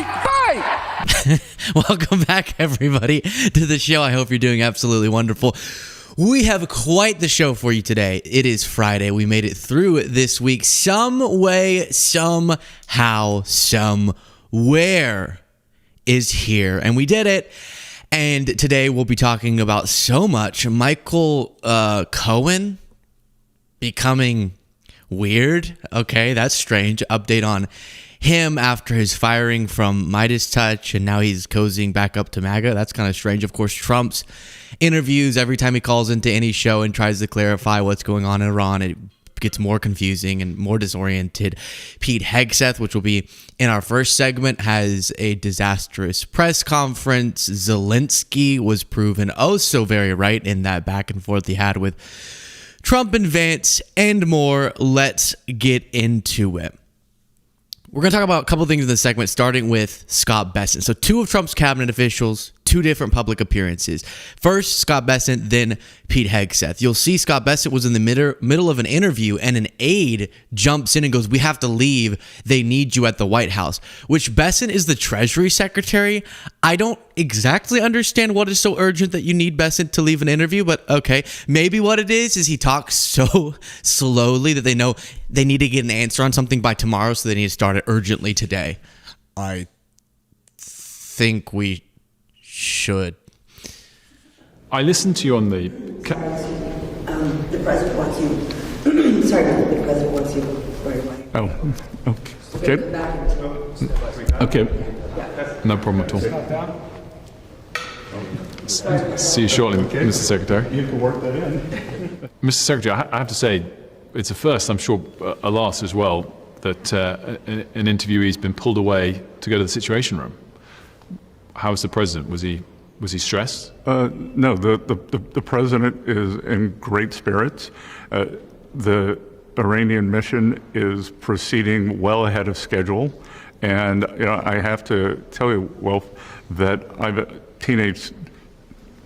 Fight! Welcome back, everybody, to the show. I hope you're doing absolutely wonderful. We have quite the show for you today. It is Friday. We made it through this week some way, somehow, somewhere is here. And we did it. And today we'll be talking about so much. Michael Cohen becoming weird. Okay, that's strange. Update on him after his firing from Midas Touch, and now he's cozying back up to MAGA. That's kind of strange. Of course, Trump's interviews, every time he calls into any show and tries to clarify what's going on in Iran, it gets more confusing and more disoriented. Pete Hegseth, which will be in our first segment, has a disastrous press conference. Zelensky was proven oh so very right in that back and forth he had with Trump and Vance, and more. Let's get into it. We're going to talk about a couple things in this segment, starting with Scott Bessent. So 2 of Trump's cabinet officials, 2 different public appearances. First, Scott Bessent, then Pete Hegseth. You'll see Scott Bessent was in the middle of an interview, and an aide jumps in and goes, "We have to leave. They need you at the White House," which Bessent is the Treasury Secretary. I don't exactly understand what is so urgent that you need Bessent to leave an interview, but okay. Maybe what it is he talks so slowly that they know they need to get an answer on something by tomorrow, so they need to start it urgently today. I think we should. I listened to you on the... The president wants you. Sorry, the president wants you right away. Oh, okay. Okay. No problem at all. See you shortly, Mr. Secretary. You can work that in. Mr. Secretary, I have to say, it's a first, I'm sure a last as well, that an interviewee's been pulled away to go to the Situation Room. How was the president? Was he stressed? No, the president is in great spirits. The Iranian mission is proceeding well ahead of schedule, and I have to tell you, Wolf, that I've a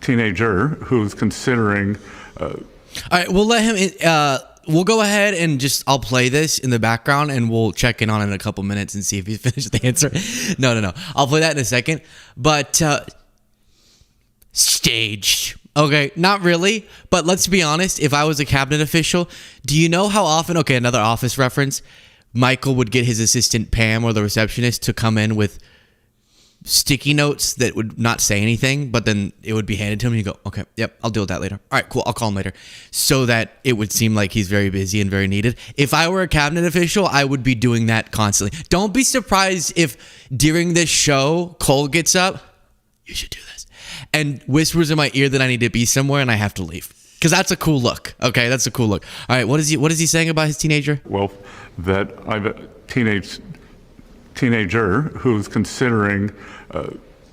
teenager who's considering. All right, we'll let him. We'll go ahead and I'll play this in the background, and we'll check in on it in a couple minutes and see if he's finished the answer. No. I'll play that in a second. But staged. Okay, not really. But let's be honest. If I was a cabinet official, do you know how often? Okay, another Office reference. Michael would get his assistant Pam or the receptionist to come in with sticky notes that would not say anything, but then it would be handed to him and you go, okay, yep, I'll deal with that later. All right, cool, I'll call him later. So that it would seem like he's very busy and very needed. If I were a cabinet official, I would be doing that constantly. Don't be surprised if during this show, Cole gets up, you should do this, and whispers in my ear that I need to be somewhere and I have to leave. Because that's a cool look. Okay, that's a cool look. All right, what is he saying about his teenager? Well, that I've a teenager who's considering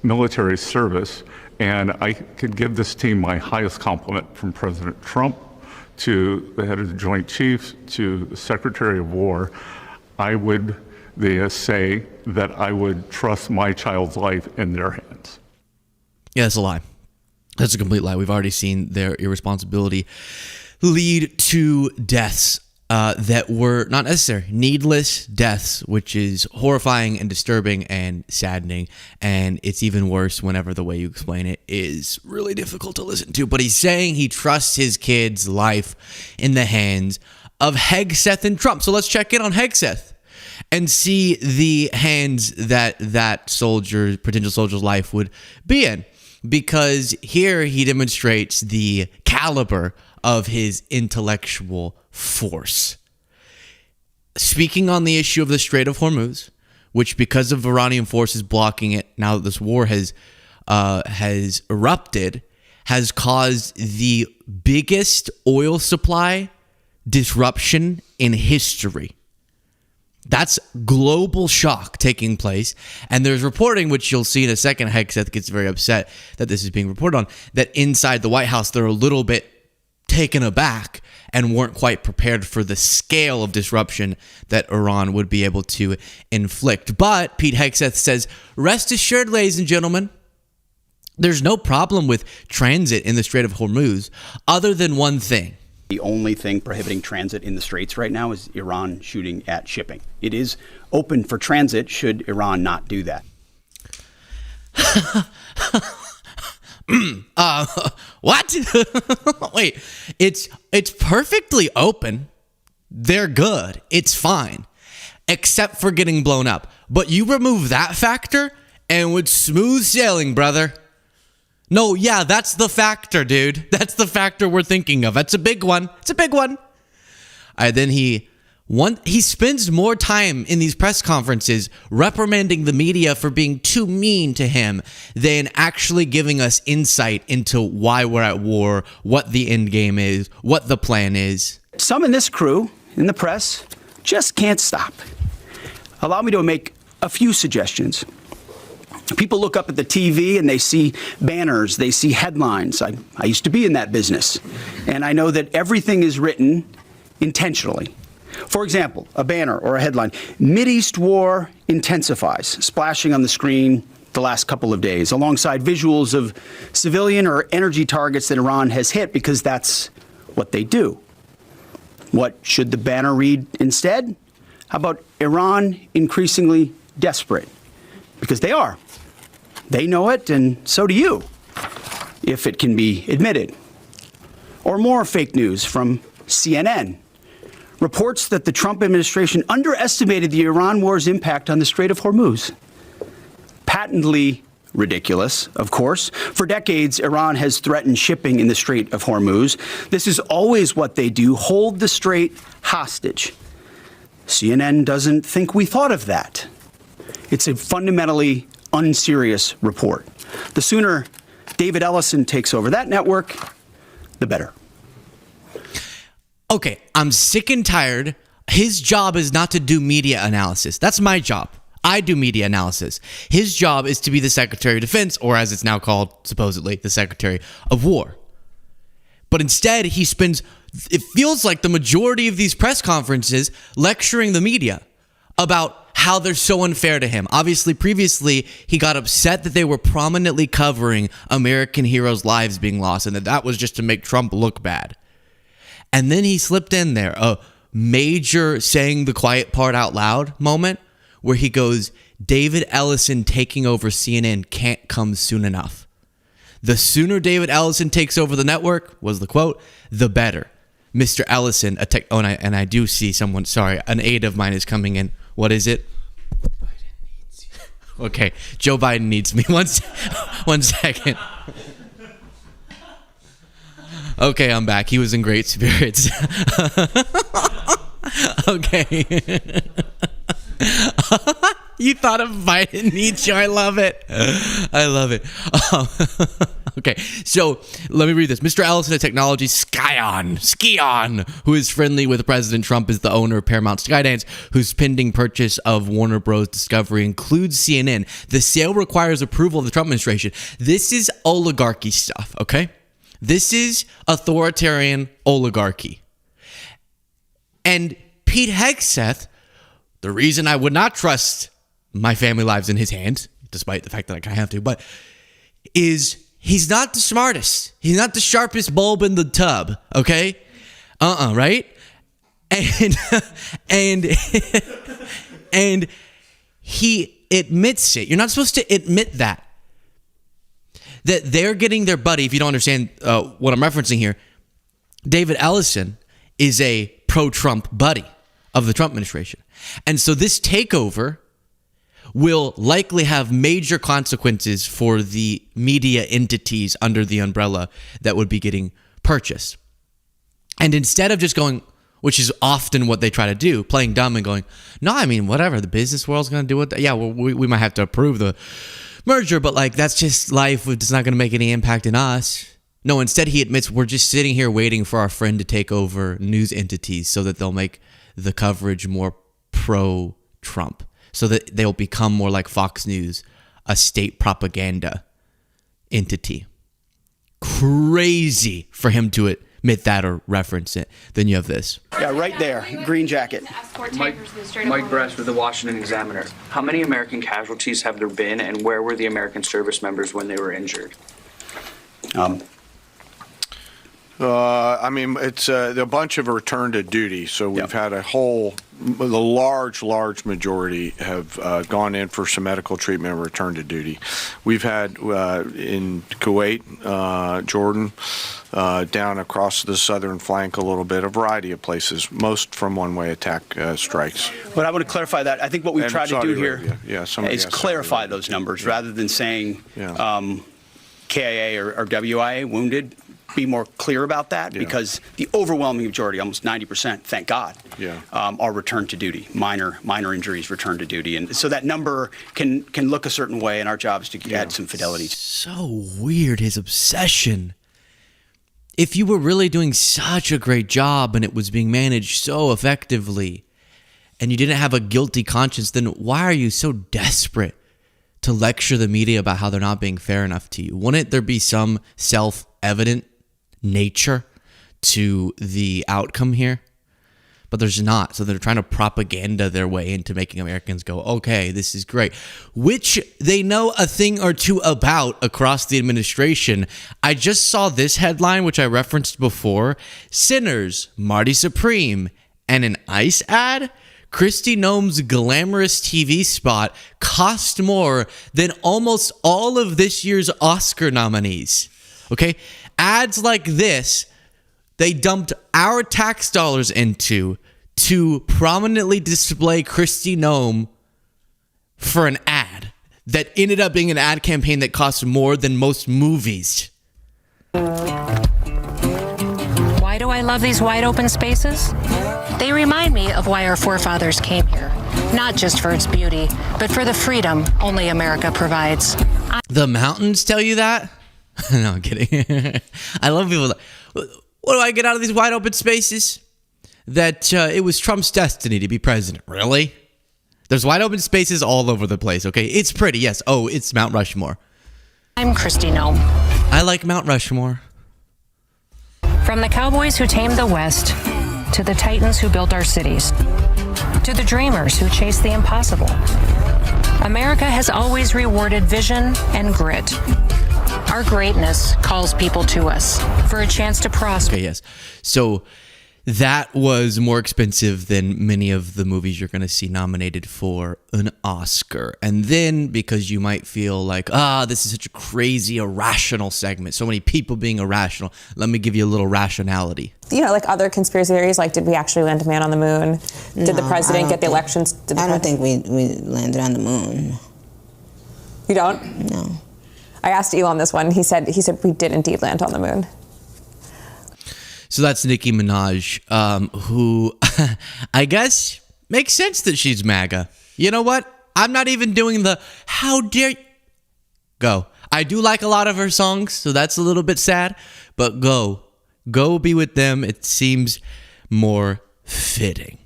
military service, and I could give this team my highest compliment, from President Trump to the head of the Joint Chiefs to the Secretary of War. I would say that I would trust my child's life in their hands. Yeah, that's a lie. That's a complete lie. We've already seen their irresponsibility lead to deaths that were not necessary. Needless deaths, which is horrifying and disturbing and saddening. And it's even worse whenever the way you explain it is really difficult to listen to. But he's saying he trusts his kid's life in the hands of Hegseth and Trump. So let's check in on Hegseth and see the hands that potential soldier's life would be in. Because here he demonstrates the caliber of his intellectual force. Speaking on the issue of the Strait of Hormuz, which, because of Iranian forces blocking it, now that this war has erupted, has caused the biggest oil supply disruption in history. That's global shock taking place. And there's reporting, which you'll see in a second, Hegseth gets very upset that this is being reported on, that inside the White House, they're a little bit taken aback and weren't quite prepared for the scale of disruption that Iran would be able to inflict. But Pete Hegseth says, rest assured, ladies and gentlemen, there's no problem with transit in the Strait of Hormuz other than one thing. The only thing prohibiting transit in the Straits right now is Iran shooting at shipping. It is open for transit should Iran not do that. What? Wait, it's perfectly open. They're good. It's fine. Except for getting blown up. But you remove that factor and with smooth sailing, brother. No, yeah, that's the factor, dude. That's the factor we're thinking of. That's a big one. It's a big one. Then he spends more time in these press conferences reprimanding the media for being too mean to him than actually giving us insight into why we're at war, what the end game is, what the plan is. Some in this crew, in the press, just can't stop. Allow me to make a few suggestions. People look up at the TV and they see banners, they see headlines. I used to be in that business, and I know that everything is written intentionally. For example, a banner or a headline, Mideast war intensifies, splashing on the screen the last couple of days, alongside visuals of civilian or energy targets that Iran has hit, because that's what they do. What should the banner read instead? How about Iran increasingly desperate? Because they are. They know it, and so do you, if it can be admitted. Or more fake news from CNN. Reports that the Trump administration underestimated the Iran war's impact on the Strait of Hormuz. Patently ridiculous, of course. For decades, Iran has threatened shipping in the Strait of Hormuz. This is always what they do, hold the strait hostage. CNN doesn't think we thought of that. It's a fundamentally unserious report. The sooner David Ellison takes over that network, the better. Okay, I'm sick and tired. His job is not to do media analysis. That's my job. I do media analysis. His job is to be the Secretary of Defense, or as it's now called, supposedly, the Secretary of War. But instead, he spends, it feels like the majority of these press conferences lecturing the media about how they're so unfair to him. Obviously, previously, he got upset that they were prominently covering American heroes' lives being lost, and that was just to make Trump look bad. And then he slipped in there a major saying the quiet part out loud moment where he goes, David Ellison taking over CNN can't come soon enough. The sooner David Ellison takes over the network, was the quote, the better. Mr. Ellison, and I do see someone, sorry, an aide of mine is coming in. What is it? Biden needs you. Okay, Joe Biden needs me. One second. Okay, I'm back. He was in great spirits. Okay. You thought of Biden needs you. I love it. I love it. Okay, so let me read this. Mr. Ellison of Technology, Skion, who is friendly with President Trump, is the owner of Paramount Skydance, whose pending purchase of Warner Bros. Discovery includes CNN. The sale requires approval of the Trump administration. This is oligarchy stuff, okay? This is authoritarian oligarchy. And Pete Hegseth, the reason I would not trust my family lives in his hands, despite the fact that I kind of have to, but is he's not the smartest. He's not the sharpest bulb in the tub, okay? Right? And he admits it. You're not supposed to admit that they're getting their buddy. If you don't understand what I'm referencing here, David Ellison is a pro-Trump buddy of the Trump administration. And so this takeover will likely have major consequences for the media entities under the umbrella that would be getting purchased. And instead of just going, which is often what they try to do, playing dumb and going, no, I mean, whatever, the business world's going to do it. Yeah, well, we might have to approve the merger, but like that's just life. It's not going to make any impact in us. No, instead he admits we're just sitting here waiting for our friend to take over news entities so that they'll make the coverage more pro-Trump, so that they'll become more like Fox News, a state propaganda entity. Crazy for him to admit that or reference it. Then you have this. Yeah, right there, green jacket. Mike Brass with the Washington Examiner. How many American casualties have there been, and where were the American service members when they were injured? I mean, it's a bunch of return to duty. So we've had a whole the large majority have gone in for some medical treatment and returned to duty. We've had in Kuwait, Jordan, down across the southern flank a little bit, a variety of places, most from one-way attack strikes. But I want to clarify that. I think what we And tried to Saudi do here Arabia. is clarify those numbers rather than saying KIA or WIA wounded. Be more clear about that because the overwhelming majority, almost 90%, thank God, are returned to duty. Minor injuries returned to duty, and so that number can look a certain way, and our job is to add some fidelity. So weird, his obsession. If you were really doing such a great job and it was being managed so effectively, and you didn't have a guilty conscience, then why are you so desperate to lecture the media about how they're not being fair enough to you? Wouldn't there be some self-evident nature to the outcome here? But there's not. So they're trying to propaganda their way into making Americans go, okay, this is great, which they know a thing or two about across the administration. I just saw this headline, which I referenced before: Sinners, Marty Supreme, and an ICE ad. Christie Noem's glamorous TV spot cost more than almost all of this year's Oscar nominees. Okay? Ads like this, they dumped our tax dollars into to prominently display Christie Noem for an ad that ended up being an ad campaign that cost more than most movies. Why do I love these wide open spaces? They remind me of why our forefathers came here. Not just for its beauty, but for the freedom only America provides. The mountains tell you that? No, I'm kidding. I love people. What do I get out of these wide open spaces? That it was Trump's destiny to be president. Really? There's wide open spaces all over the place, okay? It's pretty, yes. Oh, it's Mount Rushmore. I'm Christie Noem. I like Mount Rushmore. From the cowboys who tamed the West, to the titans who built our cities, to the dreamers who chased the impossible, America has always rewarded vision and grit. Our greatness calls people to us for a chance to prosper. Okay, yes. So that was more expensive than many of the movies you're going to see nominated for an Oscar. And then, because you might feel like, this is such a crazy, irrational segment, so many people being irrational, let me give you a little rationality. You know, like other conspiracy theories, like did we actually land a man on the moon? Did the president get the elections? I don't think we landed on the moon. You don't? No. I asked Elon this one. He said we did indeed land on the moon. So that's Nicki Minaj, who I guess makes sense that she's MAGA. You know what? I'm not even doing the how dare go. I do like a lot of her songs, so that's a little bit sad, but go be with them. It seems more fitting.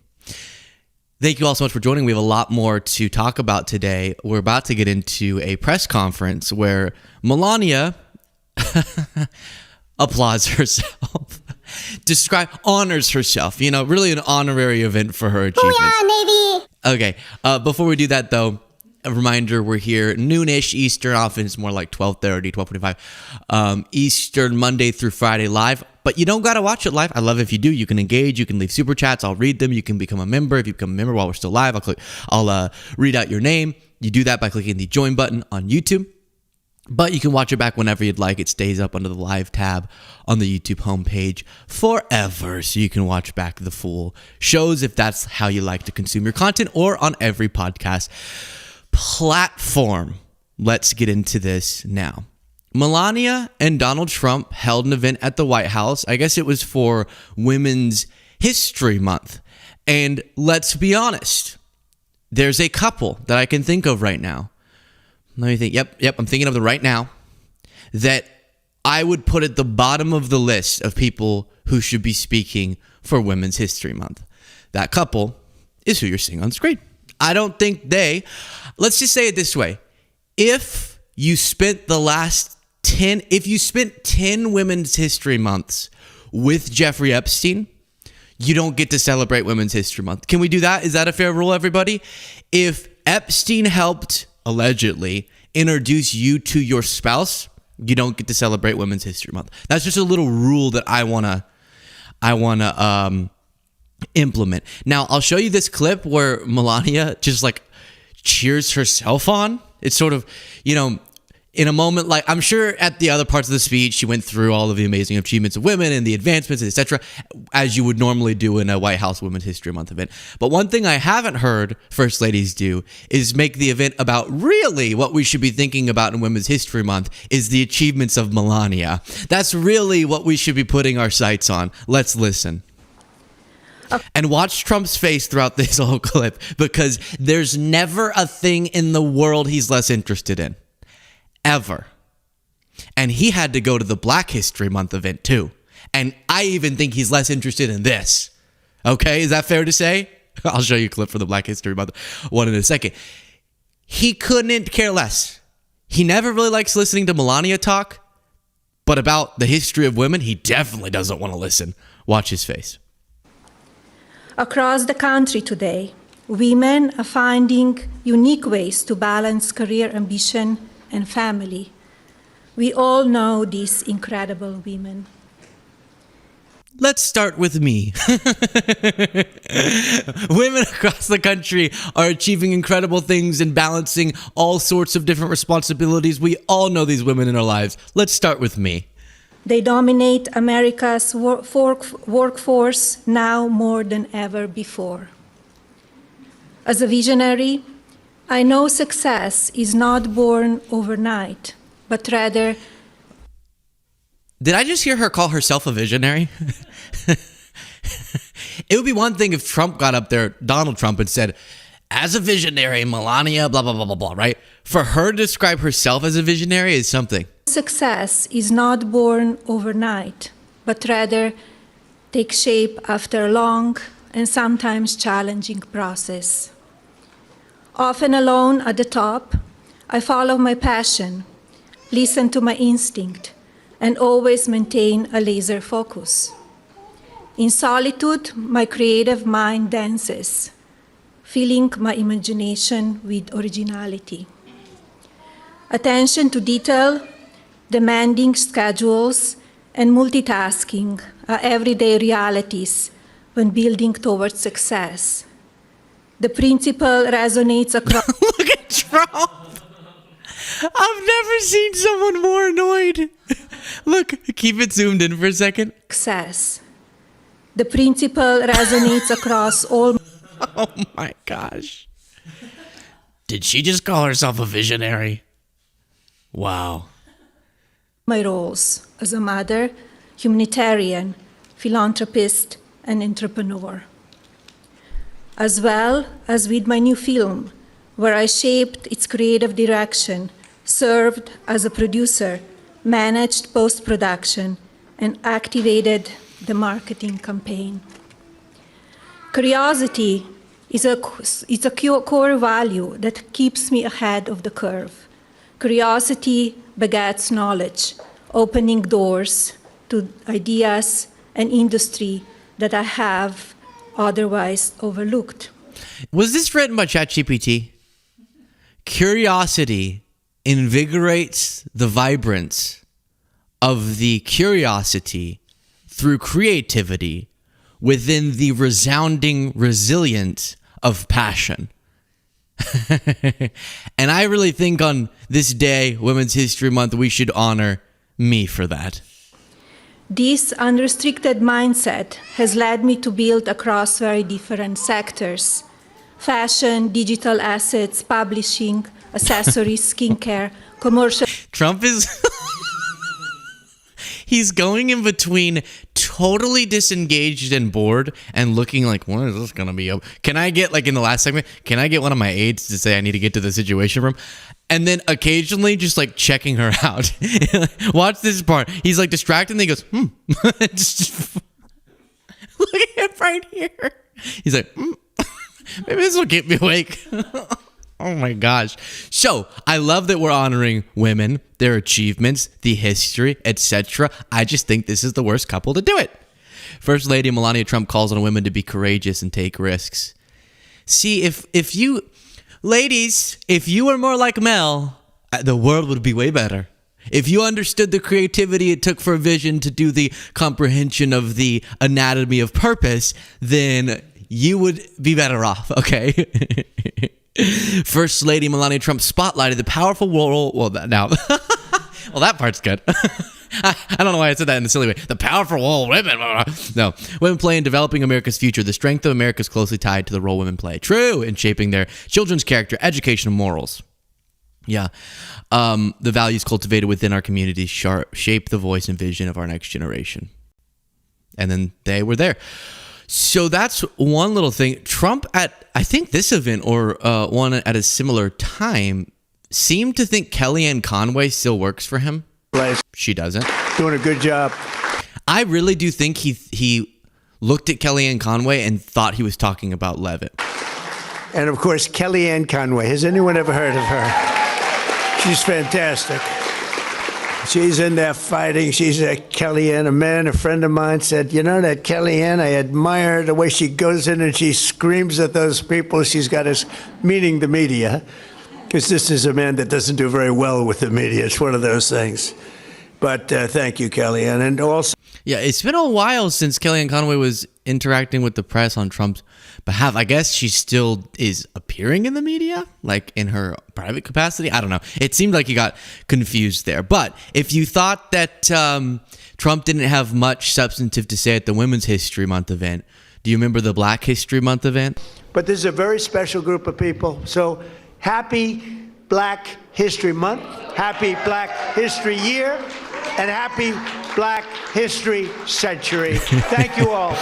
Thank you all so much for joining. We have a lot more to talk about today. We're about to get into a press conference where Melania applauds herself, honors herself. You know, really an honorary event for her achievements. Booyah, Okay, before we do that though, a reminder, we're here noonish Eastern, often it's more like 12:30, 12:45 Eastern, Monday through Friday live. But you don't got to watch it live. I love if you do. You can engage. You can leave super chats. I'll read them. You can become a member. If you become a member while we're still live, I'll read out your name. You do that by clicking the join button on YouTube. But you can watch it back whenever you'd like. It stays up under the live tab on the YouTube homepage forever. So you can watch back the full shows if that's how you like to consume your content, or on every podcast platform. Let's get into this now. Melania and Donald Trump held an event at the White House. I guess it was for Women's History Month. And let's be honest, there's a couple that I can think of right now. Let me think. Yep, I'm thinking of them right now that I would put at the bottom of the list of people who should be speaking for Women's History Month. That couple is who you're seeing on screen. I don't think let's just say it this way. If you spent 10 Women's History Months with Jeffrey Epstein, you don't get to celebrate Women's History Month. Can we do that? Is that a fair rule, everybody? If Epstein helped, allegedly, introduce you to your spouse, you don't get to celebrate Women's History Month. That's just a little rule that I wanna implement. Now, I'll show you this clip where Melania just like cheers herself on. It's sort of, you know, in a moment, like I'm sure at the other parts of the speech, she went through all of the amazing achievements of women and the advancements, etc., as you would normally do in a White House Women's History Month event. But one thing I haven't heard First Ladies do is make the event about really what we should be thinking about in Women's History Month is the achievements of Melania. That's really what we should be putting our sights on. Let's listen. And watch Trump's face throughout this whole clip, because there's never a thing in the world he's less interested in. Ever. And he had to go to the Black History Month event too. And I even think he's less interested in this. Okay, is that fair to say? I'll show you a clip for the Black History Month one in a second. He couldn't care less. He never really likes listening to Melania talk, but about the history of women, he definitely doesn't want to listen. Watch his face. Across the country today, women are finding unique ways to balance career ambition and family. We all know these incredible women. Let's start with me. Women across the country are achieving incredible things and balancing all sorts of different responsibilities. We all know these women in our lives. Let's start with me. They dominate America's workforce now more than ever before. As a visionary, I know success is not born overnight, but rather... Did I just hear her call herself a visionary? It would be one thing if Trump got up there, Donald Trump, and said, as a visionary, Melania, blah, blah, blah, blah, blah, right? For her to describe herself as a visionary is something. Success is not born overnight, but rather takes shape after a long and sometimes challenging process. Often alone at the top, I follow my passion, listen to my instinct, and always maintain a laser focus. In solitude, my creative mind dances, filling my imagination with originality. Attention to detail, demanding schedules, and multitasking are everyday realities when building towards success. The principle resonates across... Look at Trump! I've never seen someone more annoyed. Look, keep it zoomed in for a second. Success. The principle resonates across all... Oh my gosh. Did she just call herself a visionary? Wow. My roles as a mother, humanitarian, philanthropist, and entrepreneur. As well as with my new film, where I shaped its creative direction, served as a producer, managed post-production, and activated the marketing campaign. Curiosity is a core value that keeps me ahead of the curve. Curiosity begets knowledge, opening doors to ideas and industry that I have otherwise overlooked. Was this written by ChatGPT? Curiosity invigorates the vibrance of the curiosity through creativity within the resounding resilience of passion. And I really think on this day, Women's History Month, we should honor me for that. This unrestricted mindset has led me to build across very different sectors: fashion, digital assets, publishing, accessories, skincare, commercial... Trump is... He's going in between totally disengaged and bored and looking like, when is this going to be? Can I get, like in the last segment, can I get one of my aides to say I need to get to the Situation Room? And then occasionally just like checking her out. Watch this part. He's like distracted and he goes, Just, look at him right here. He's like, maybe this will keep me awake. Oh my gosh. So I love that we're honoring women, their achievements, the history, etc. I just think this is the worst couple to do it. First Lady Melania Trump calls on women to be courageous and take risks. See, if you, ladies, if you were more like Mel, the world would be way better. If you understood the creativity it took for a vision to do the comprehension of the anatomy of purpose, then you would be better off, okay? First Lady Melania Trump spotlighted the powerful role. Well, now, well, that part's good. I don't know why I said that in a silly way. The powerful role women. No, women play in developing America's future. The strength of America is closely tied to the role women play. True, in shaping their children's character, education, and morals. Yeah. The values cultivated within our communities shape the voice and vision of our next generation. And then they were there. So that's one little thing. Trump at, I think this event or one at a similar time, seemed to think Kellyanne Conway still works for him. She doesn't. Doing a good job. I really do think he looked at Kellyanne Conway and thought he was talking about Leavitt. And of course, Kellyanne Conway. Has anyone ever heard of her? She's fantastic. She's in there fighting. She's a Kellyanne. A friend of mine said, you know, that Kellyanne, I admire the way she goes in and she screams at those people she's got us, meaning the media. Because this is a man that doesn't do very well with the media. It's one of those things. But thank you, Kellyanne. And also... Yeah, it's been a while since Kellyanne Conway was interacting with the press on Trump's behalf. I guess she still is appearing in the media, like in her private capacity. I don't know. It seemed like he got confused there. But if you thought that Trump didn't have much substantive to say at the Women's History Month event, do you remember the Black History Month event? But this is a very special group of people. So happy Black History Month, happy Black History Year, and happy Black History Century. Thank you all.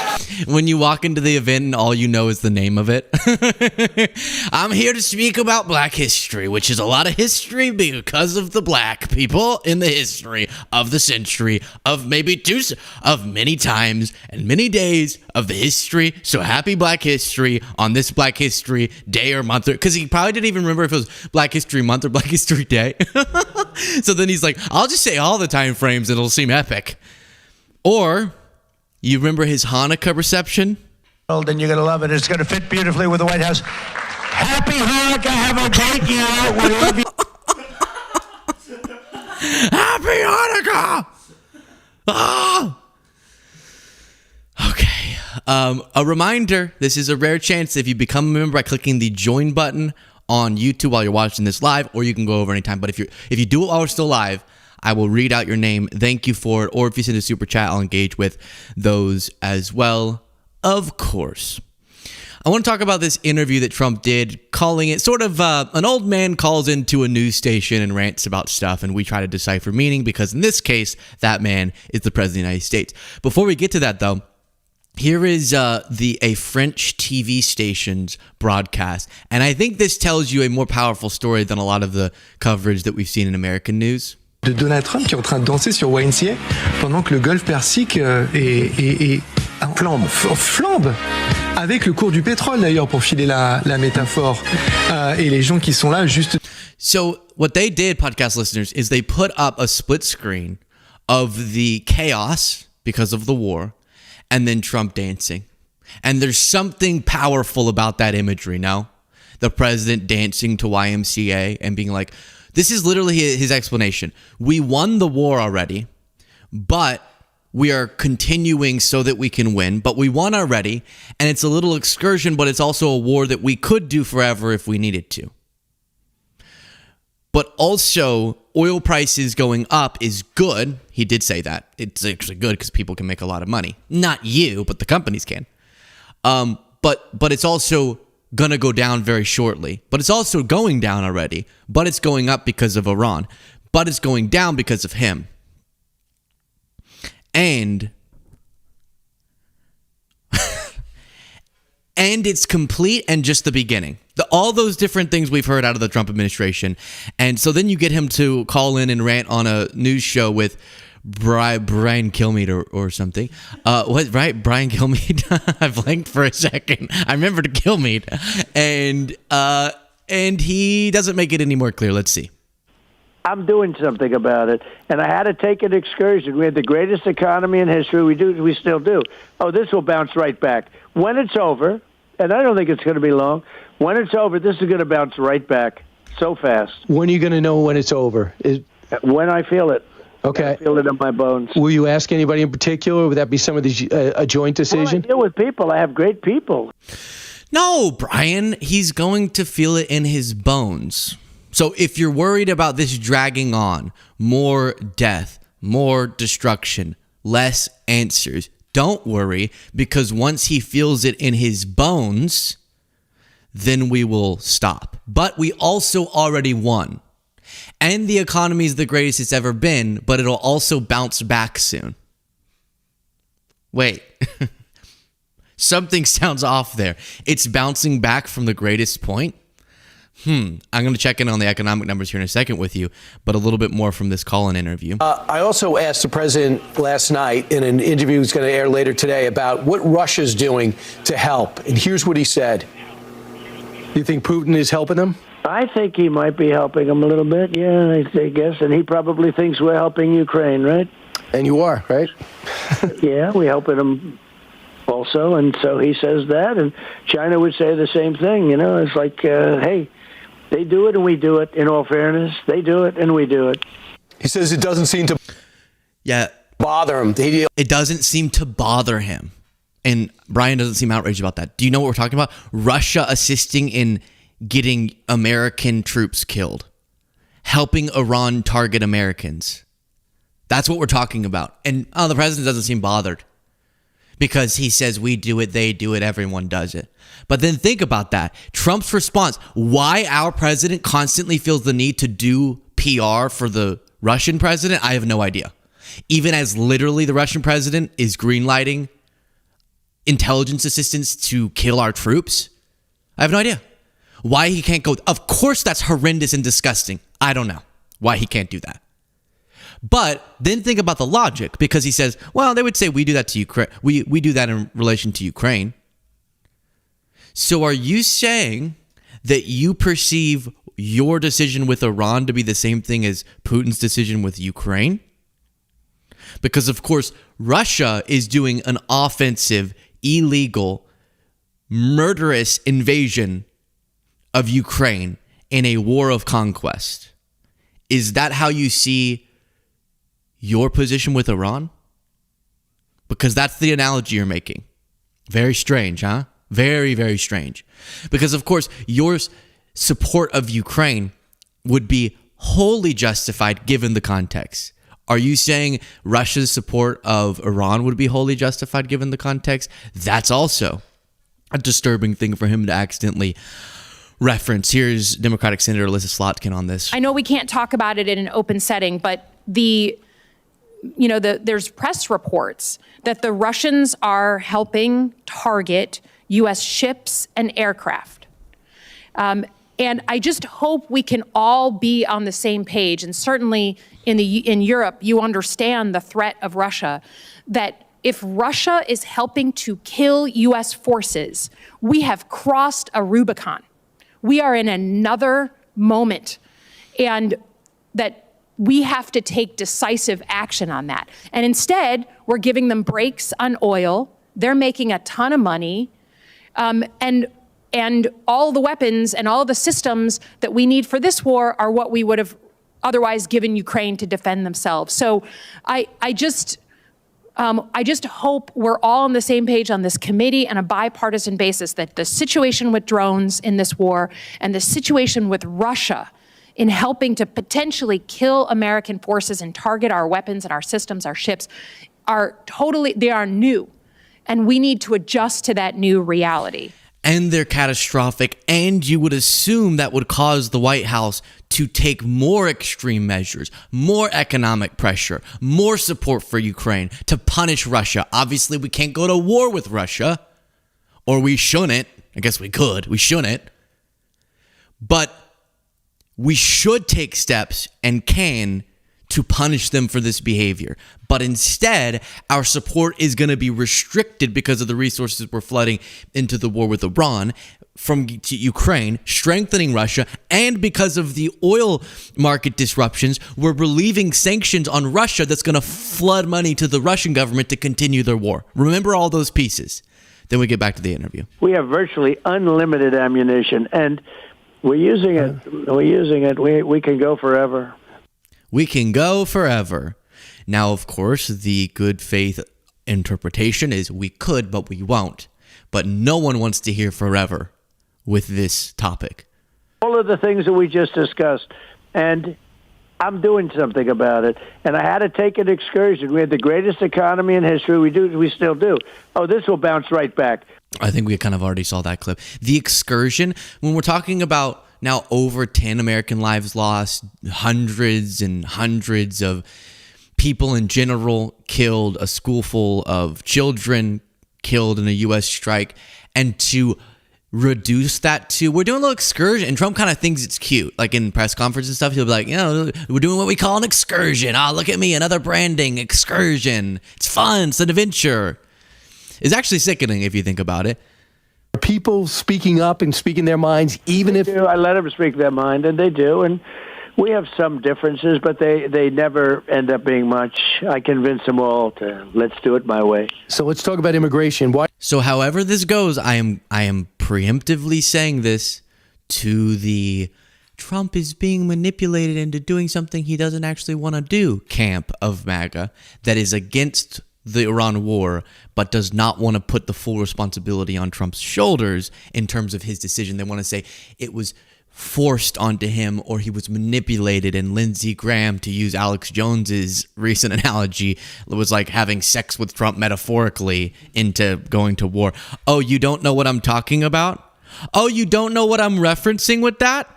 When you walk into the event and all you know is the name of it. I'm here to speak about Black history, which is a lot of history because of the Black people in the history of the century, of many times and many days of the history. So happy Black History on this Black History Day or month. Because he probably didn't even remember if it was Black History Month or Black History Day. So then he's like, I'll just say all the time frames and it'll seem epic. Or, you remember his Hanukkah reception? And you're going to love it. It's going to fit beautifully with the White House. Happy Hanukkah. Have a great year. Happy Hanukkah! Ah! Okay. A reminder, this is a rare chance if you become a member by clicking the join button on YouTube while you're watching this live, or you can go over anytime. But if you do it while we're still live, I will read out your name. Thank you for it. Or if you send a super chat, I'll engage with those as well, of course. I want to talk about this interview that Trump did, calling it sort of an old man calls into a news station and rants about stuff, and we try to decipher meaning because in this case, that man is the President of the United States. Before we get to that, though, here is a French TV station's broadcast, and I think this tells you a more powerful story than a lot of the coverage that we've seen in American news. De Donald Trump qui est en train de danser sur YMCA pendant que le golfe Persique flambe avec le cours du pétrole d'ailleurs pour filer la métaphore et les gens qui sont là juste. So what they did, podcast listeners, is they put up a split screen of the chaos because of the war and then Trump dancing. And there's something powerful about that imagery, no? The president dancing to YMCA and being like, this is literally his explanation. We won the war already, but we are continuing so that we can win. But we won already, and it's a little excursion, but it's also a war that we could do forever if we needed to. But also, oil prices going up is good. He did say that. It's actually good because people can make a lot of money. Not you, but the companies can. But it's also gonna go down very shortly, but it's also going down already, but it's going up because of Iran, but it's going down because of him. And it's complete and just the beginning. All those different things we've heard out of the Trump administration. And so then you get him to call in and rant on a news show with Brian Kilmeade or something. Right? Brian Kilmeade. I blanked for a second. I remembered Kilmeade. And he doesn't make it any more clear. Let's see. I'm doing something about it. And I had to take an excursion. We had the greatest economy in history. We still do. Oh, this will bounce right back. When it's over, and I don't think it's going to be long, when it's over, this is going to bounce right back so fast. When are you going to know when it's over? When I feel it. Okay. I feel it in my bones. Will you ask anybody in particular? Would that be some of these a joint decision? Well, I deal with people. I have great people. No, Brian, he's going to feel it in his bones. So if you're worried about this dragging on, more death, more destruction, less answers, don't worry, because once he feels it in his bones, then we will stop. But we also already won. And the economy is the greatest it's ever been, but it'll also bounce back soon. Wait. Something sounds off there. It's bouncing back from the greatest point? I'm going to check in on the economic numbers here in a second with you, but a little bit more from this call-in interview. I also asked the president last night in an interview that's going to air later today about what Russia's doing to help. And here's what he said. You think Putin is helping them? I think he might be helping them a little bit, yeah, I guess. And he probably thinks we're helping Ukraine, right? And you are, right? Yeah, we're helping them also. And so he says that. And China would say the same thing, you know. It's like, hey, they do it and we do it, in all fairness. They do it and we do it. He says it doesn't seem to bother him. It doesn't seem to bother him. And Brian doesn't seem outraged about that. Do you know what we're talking about? Russia assisting in getting American troops killed. Helping Iran target Americans. That's what we're talking about. And the president doesn't seem bothered. Because he says we do it, they do it, everyone does it. But then think about that. Trump's response, why our president constantly feels the need to do PR for the Russian president, I have no idea. Even as literally the Russian president is greenlighting intelligence assistance to kill our troops, I have no idea. Why he can't go, of course that's horrendous and disgusting. I don't know why he can't do that. But then think about the logic, because he says, well, they would say we do that to Ukraine. We do that in relation to Ukraine. So are you saying that you perceive your decision with Iran to be the same thing as Putin's decision with Ukraine? Because, of course, Russia is doing an offensive, illegal, murderous invasion of Ukraine in a war of conquest. Is that how you see your position with Iran? Because that's the analogy you're making. Very strange, huh? Very, very strange. Because, of course, your support of Ukraine would be wholly justified given the context. Are you saying Russia's support of Iran would be wholly justified given the context? That's also a disturbing thing for him to accidentally reference. Here's Democratic Senator Alyssa Slotkin on this. I know we can't talk about it in an open setting, but there's press reports that the Russians are helping target U.S. ships and aircraft. And I just hope we can all be on the same page. And certainly in Europe, you understand the threat of Russia, that if Russia is helping to kill U.S. forces, we have crossed a Rubicon. We are in another moment, and that we have to take decisive action on that. And instead, we're giving them breaks on oil. They're making a ton of money. And all the weapons and all the systems that we need for this war are what we would have otherwise given Ukraine to defend themselves. So I just hope we're all on the same page on this committee on a bipartisan basis, that the situation with drones in this war and the situation with Russia in helping to potentially kill American forces and target our weapons and our systems, our ships, they are new. And we need to adjust to that new reality. And they're catastrophic, and you would assume that would cause the White House to take more extreme measures, more economic pressure, more support for Ukraine to punish Russia. Obviously, we can't go to war with Russia, or we shouldn't. I guess we could. We shouldn't. But we should take steps and can to punish them for this behavior. But instead, our support is going to be restricted because of the resources we're flooding into the war with Iran to Ukraine, strengthening Russia, and because of the oil market disruptions, we're relieving sanctions on Russia that's going to flood money to the Russian government to continue their war. Remember all those pieces. Then we get back to the interview. We have virtually unlimited ammunition, and we're using it. We can go forever. We can go forever. Now, of course, the good faith interpretation is we could, but we won't. But no one wants to hear forever with this topic. All of the things that we just discussed, and I'm doing something about it. And I had to take an excursion. We had the greatest economy in history. We still do. Oh, this will bounce right back. I think we kind of already saw that clip. The excursion, when we're talking about now over 10 American lives lost, hundreds and hundreds of people in general killed, a school full of children killed in a U.S. strike, and to reduce that to, we're doing a little excursion, and Trump kind of thinks it's cute. Like in press conference and stuff, he'll be like, we're doing what we call an excursion. Look at me, another branding excursion. It's fun, it's an adventure. It's actually sickening if you think about it. People speaking up and speaking their minds, even if... I let them speak their mind, and they do, and we have some differences, but they never end up being much. I convince them all to let's do it my way. So let's talk about immigration. So however this goes, I am preemptively saying this to the Trump is being manipulated into doing something he doesn't actually want to do camp of MAGA that is against the Iran war, but does not want to put the full responsibility on Trump's shoulders in terms of his decision. They want to say it was forced onto him or he was manipulated, and Lindsey Graham, to use Alex Jones's recent analogy, was like having sex with Trump metaphorically into going to war. Oh, you don't know what I'm talking about? Oh, you don't know what I'm referencing with that?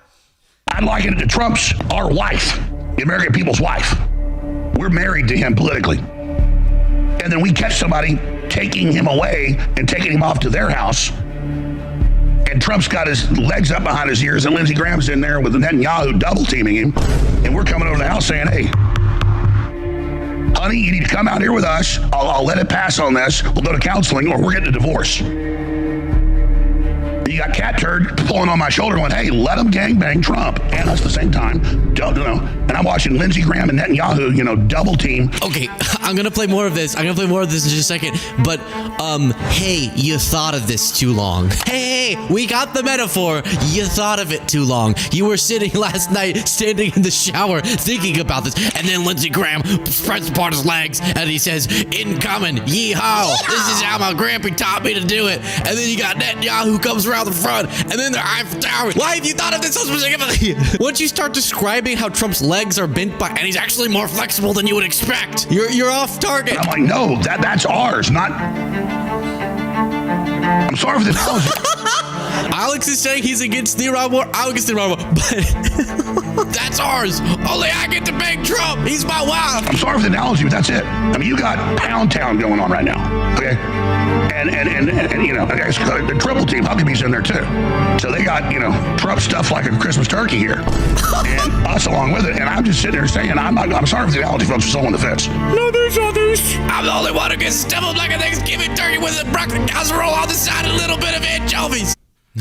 I'm likening it to Trump's our wife, the American people's wife. We're married to him politically. And then we catch somebody taking him away and taking him off to their house. And Trump's got his legs up behind his ears, and Lindsey Graham's in there with Netanyahu double teaming him. And we're coming over to the house saying, hey, honey, you need to come out here with us. I'll let it pass on this. We'll go to counseling, or we're getting a divorce. You got Cat Turd pulling on my shoulder going, hey, let them gangbang Trump and us at the same time. Don't, and I'm watching Lindsey Graham and Netanyahu, double team. Okay, I'm going to play more of this. I'm going to play more of this in just a second. But, hey, you thought of this too long. Hey, we got the metaphor. You thought of it too long. You were sitting last night, standing in the shower, thinking about this. And then Lindsey Graham spreads apart his legs and he says, incoming, yeehaw. This is how my grandpa taught me to do it. And then you got Netanyahu who comes around the front, and then they're Eiffel Tower. Why have you thought of this so specifically? Once you start describing how Trump's legs are bent by, and he's actually more flexible than you would expect, you're off target. And I'm like, no, that's ours, not. I'm sorry for the analogy. Alex is saying he's against the Iran war. I'm against the Iran war, but that's ours. Only I get to bang Trump. He's my wife. I'm sorry for the analogy, but that's it. I mean, you got Pound Town going on right now, okay? And I guess the triple team, Huckabee's in there too. So they got, Trump stuff like a Christmas turkey here, and us along with it. And I'm just sitting there saying, I'm sorry for the analogy, folks, for someone on the fence. No, there's others. I'm the only one who gets stuffed like a Thanksgiving turkey with a broccoli casserole on the side and a little bit of anchovies.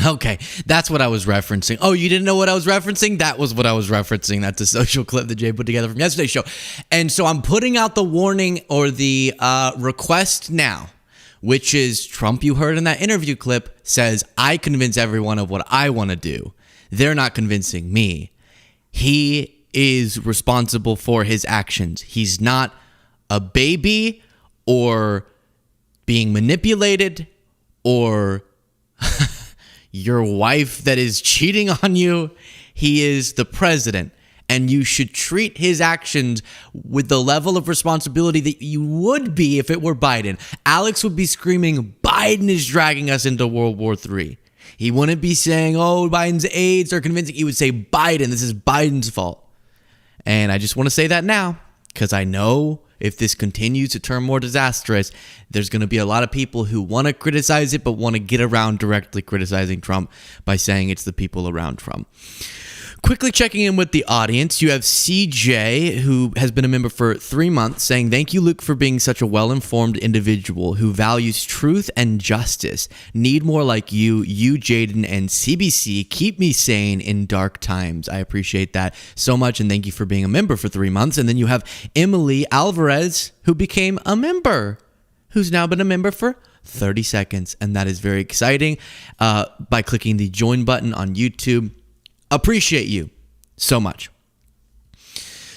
Okay, that's what I was referencing. Oh, you didn't know what I was referencing? That was what I was referencing. That's a social clip that Jay put together from yesterday's show. And so I'm putting out the warning or the request now, which is Trump, you heard in that interview clip, says, I convince everyone of what I want to do. They're not convincing me. He is responsible for his actions. He's not a baby or being manipulated or your wife that is cheating on you. He is the president, and you should treat his actions with the level of responsibility that you would be if it were Biden. Alex would be screaming, Biden is dragging us into World War III. He wouldn't be saying, oh, Biden's aides are convincing. He would say, Biden, this is Biden's fault. And I just want to say that now, because I know if this continues to turn more disastrous, there's going to be a lot of people who want to criticize it, but want to get around directly criticizing Trump by saying it's the people around Trump. Quickly checking in with the audience, you have CJ, who has been a member for 3 months, saying, thank you, Luke, for being such a well-informed individual who values truth and justice. Need more like you, Jaden, and CBC. Keep me sane in dark times. I appreciate that so much, and thank you for being a member for 3 months. And then you have Emily Alvarez, who became a member, who's now been a member for 30 seconds, and that is very exciting, by clicking the join button on YouTube. Appreciate you so much.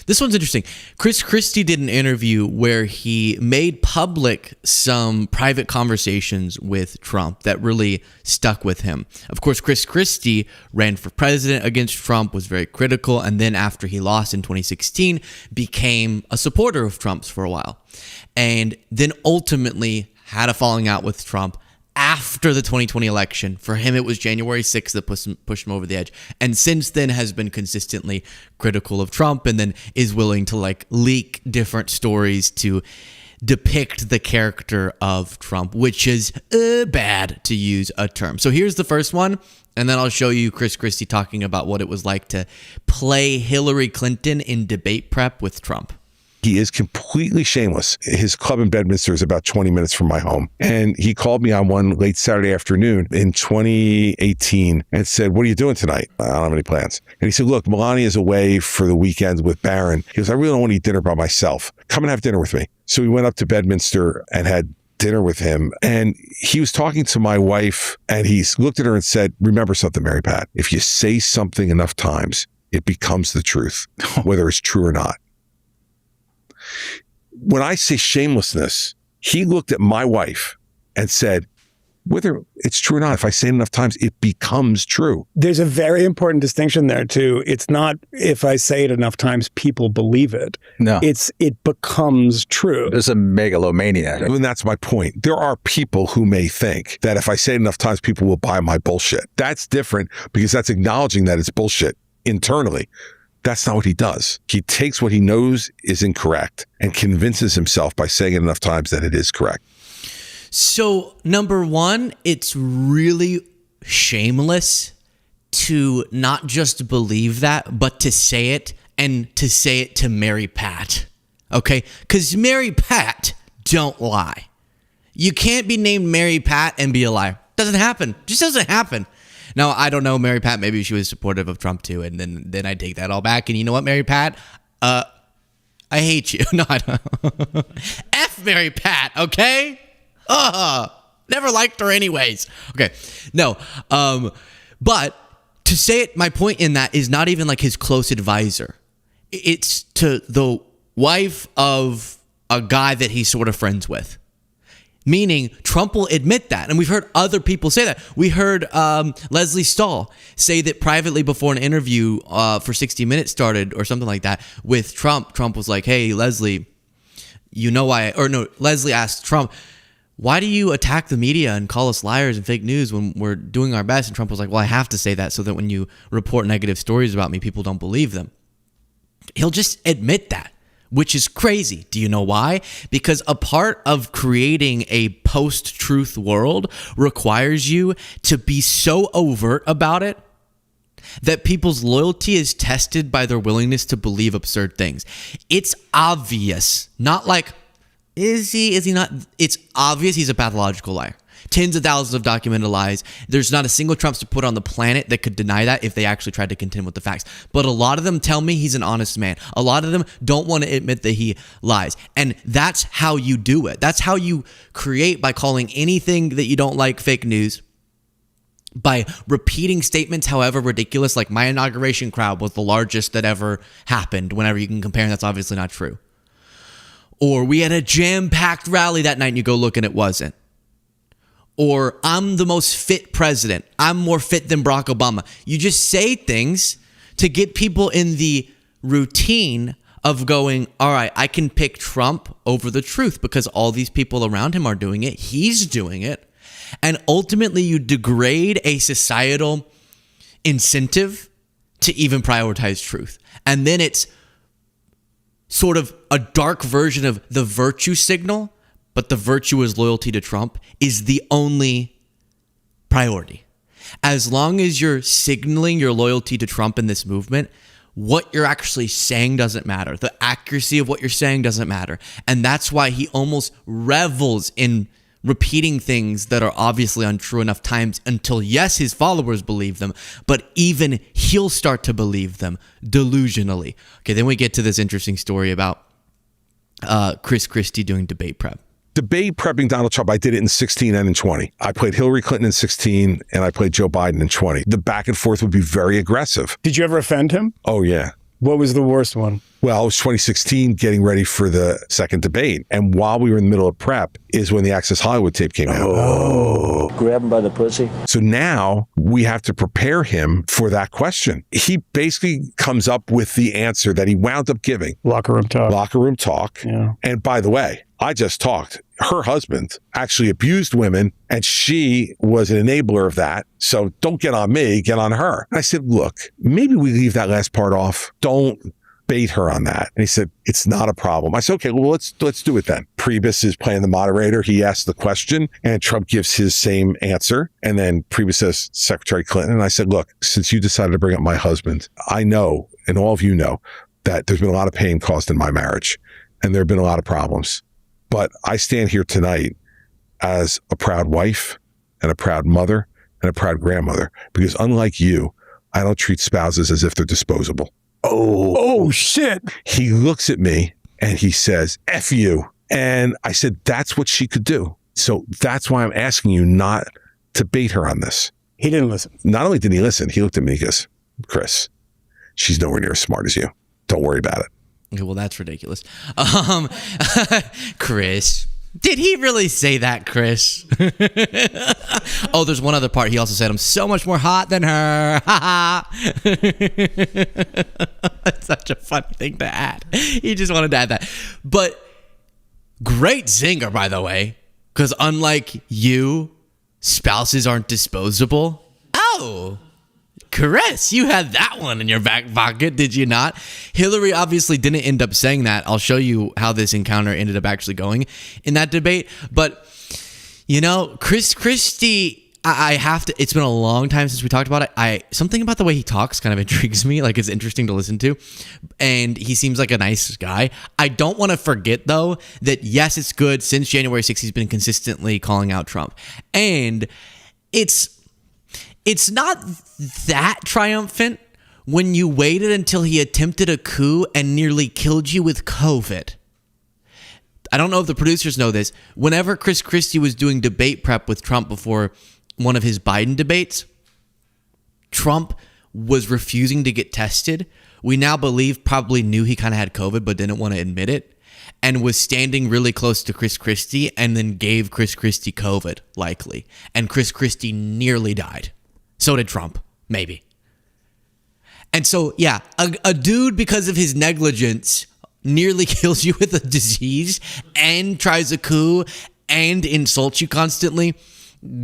This one's interesting. Christie did an interview where he made public some private conversations with Trump that really stuck with him. Of course, Christie ran for president against Trump, was very critical, and then after he lost in 2016, became a supporter of Trump's for a while. And then ultimately had a falling out with Trump after the 2020 election. For him, it was January 6th that pushed him over the edge. And since then has been consistently critical of Trump, and then is willing to like leak different stories to depict the character of Trump, which is bad, to use a term. So here's the first one, and then I'll show you Christie talking about what it was like to play Hillary Clinton in debate prep with Trump. He is completely shameless. His club in Bedminster is about 20 minutes from my home. And he called me on one late Saturday afternoon in 2018 and said, "What are you doing tonight?" "I don't have any plans." And he said, "Look, Melania is away for the weekend with Barron." He goes, "I really don't want to eat dinner by myself. Come and have dinner with me." So we went up to Bedminster and had dinner with him. And he was talking to my wife, and he looked at her and said, "Remember something, Mary Pat. If you say something enough times, it becomes the truth, whether it's true or not." When I say shamelessness, he looked at my wife and said, whether it's true or not, if I say it enough times, it becomes true. There's a very important distinction there too. It's not if I say it enough times, people believe it. No. It becomes true. There's a megalomaniac. And that's my point. There are people who may think that if I say it enough times, people will buy my bullshit. That's different because that's acknowledging that it's bullshit internally. That's not what he does. He takes what he knows is incorrect and convinces himself by saying it enough times that it is correct. So, number one, it's really shameless to not just believe that, but to say it, and to say it to Mary Pat. Okay? Because Mary Pat don't lie. You can't be named Mary Pat and be a liar. Doesn't happen. Just doesn't happen. Now, I don't know, Mary Pat, maybe she was supportive of Trump too, and then I take that all back. And you know what, Mary Pat? I hate you. No, I don't. F Mary Pat, okay? Never liked her anyways. Okay, no. But to say it, my point in that is not even like his close advisor. It's to the wife of a guy that he's sort of friends with. Meaning Trump will admit that. And we've heard other people say that. We heard Leslie Stahl say that privately before an interview for 60 Minutes started or something like that with Trump. Trump was like, "Hey, Leslie, you know why?" Or no, Leslie asked Trump, "Why do you attack the media and call us liars and fake news when we're doing our best?" And Trump was like, "Well, I have to say that so that when you report negative stories about me, people don't believe them." He'll just admit that. Which is crazy. Do you know why? Because a part of creating a post-truth world requires you to be so overt about it that people's loyalty is tested by their willingness to believe absurd things. It's obvious. Not like, is he not? It's obvious he's a pathological liar. Tens of thousands of documented lies. There's not a single Trump supporter on the planet that could deny that if they actually tried to contend with the facts. But a lot of them tell me he's an honest man. A lot of them don't want to admit that he lies. And that's how you do it. That's how you create, by calling anything that you don't like fake news, by repeating statements however ridiculous, like my inauguration crowd was the largest that ever happened, whenever you can compare, and that's obviously not true. Or we had a jam-packed rally that night and you go look and it wasn't. Or I'm the most fit president. I'm more fit than Barack Obama. You just say things to get people in the routine of going, all right, I can pick Trump over the truth because all these people around him are doing it. He's doing it. And ultimately you degrade a societal incentive to even prioritize truth. And then it's sort of a dark version of the virtue signal. But the virtue is loyalty to Trump is the only priority. As long as you're signaling your loyalty to Trump in this movement, what you're actually saying doesn't matter. The accuracy of what you're saying doesn't matter. And that's why he almost revels in repeating things that are obviously untrue enough times until, yes, his followers believe them, but even he'll start to believe them delusionally. Okay, then we get to this interesting story about Christie doing debate prep. Debate prepping Donald Trump, I did it in 16 and in 20. I played Hillary Clinton in 16 and I played Joe Biden in 20. The back and forth would be very aggressive. Did you ever offend him? Oh, yeah. What was the worst one? Well, it was 2016, getting ready for the second debate. And while we were in the middle of prep is when the Access Hollywood tape came out. Oh. Grab him by the pussy. So now we have to prepare him for that question. He basically comes up with the answer that he wound up giving. Locker room talk. Locker room talk. Yeah. And by the way, I just talked. Her husband actually abused women, and she was an enabler of that. So don't get on me, get on her. And I said, look, maybe we leave that last part off. Don't bait her on that. And he said, it's not a problem. I said, okay, well, let's do it then. Priebus is playing the moderator. He asks the question and Trump gives his same answer. And then Priebus says, Secretary Clinton. And I said, look, since you decided to bring up my husband, I know, and all of you know, that there's been a lot of pain caused in my marriage and there have been a lot of problems. But I stand here tonight as a proud wife and a proud mother and a proud grandmother, because unlike you, I don't treat spouses as if they're disposable. Oh, shit. He looks at me and he says, F you. And I said, that's what she could do. So that's why I'm asking you not to bait her on this. He didn't listen. Not only did he listen, he looked at me and he goes, Chris, she's nowhere near as smart as you. Don't worry about it. Okay, well, that's ridiculous. Chris. Did he really say that, Chris? Oh, there's one other part. He also said, I'm so much more hot than her. That's such a funny thing to add. He just wanted to add that. But great zinger, by the way, because unlike you, spouses aren't disposable. Oh, Chris, you had that one in your back pocket, did you not? Hillary obviously didn't end up saying that. I'll show you how this encounter ended up actually going in that debate. But, you know, Christie, I have to, it's been a long time since we talked about it. Something about the way he talks kind of intrigues me. Like, it's interesting to listen to. And he seems like a nice guy. I don't want to forget, though, that yes, it's good. Since January 6th, he's been consistently calling out Trump. And it's not that triumphant when you waited until he attempted a coup and nearly killed you with COVID. I don't know if the producers know this. Whenever Chris Christie was doing debate prep with Trump before one of his Biden debates, Trump was refusing to get tested. We now believe probably knew he kind of had COVID but didn't want to admit it, and was standing really close to Chris Christie and then gave Chris Christie COVID, likely. And Chris Christie nearly died. So did Trump, maybe. And so, yeah, a dude, because of his negligence, nearly kills you with a disease and tries a coup and insults you constantly.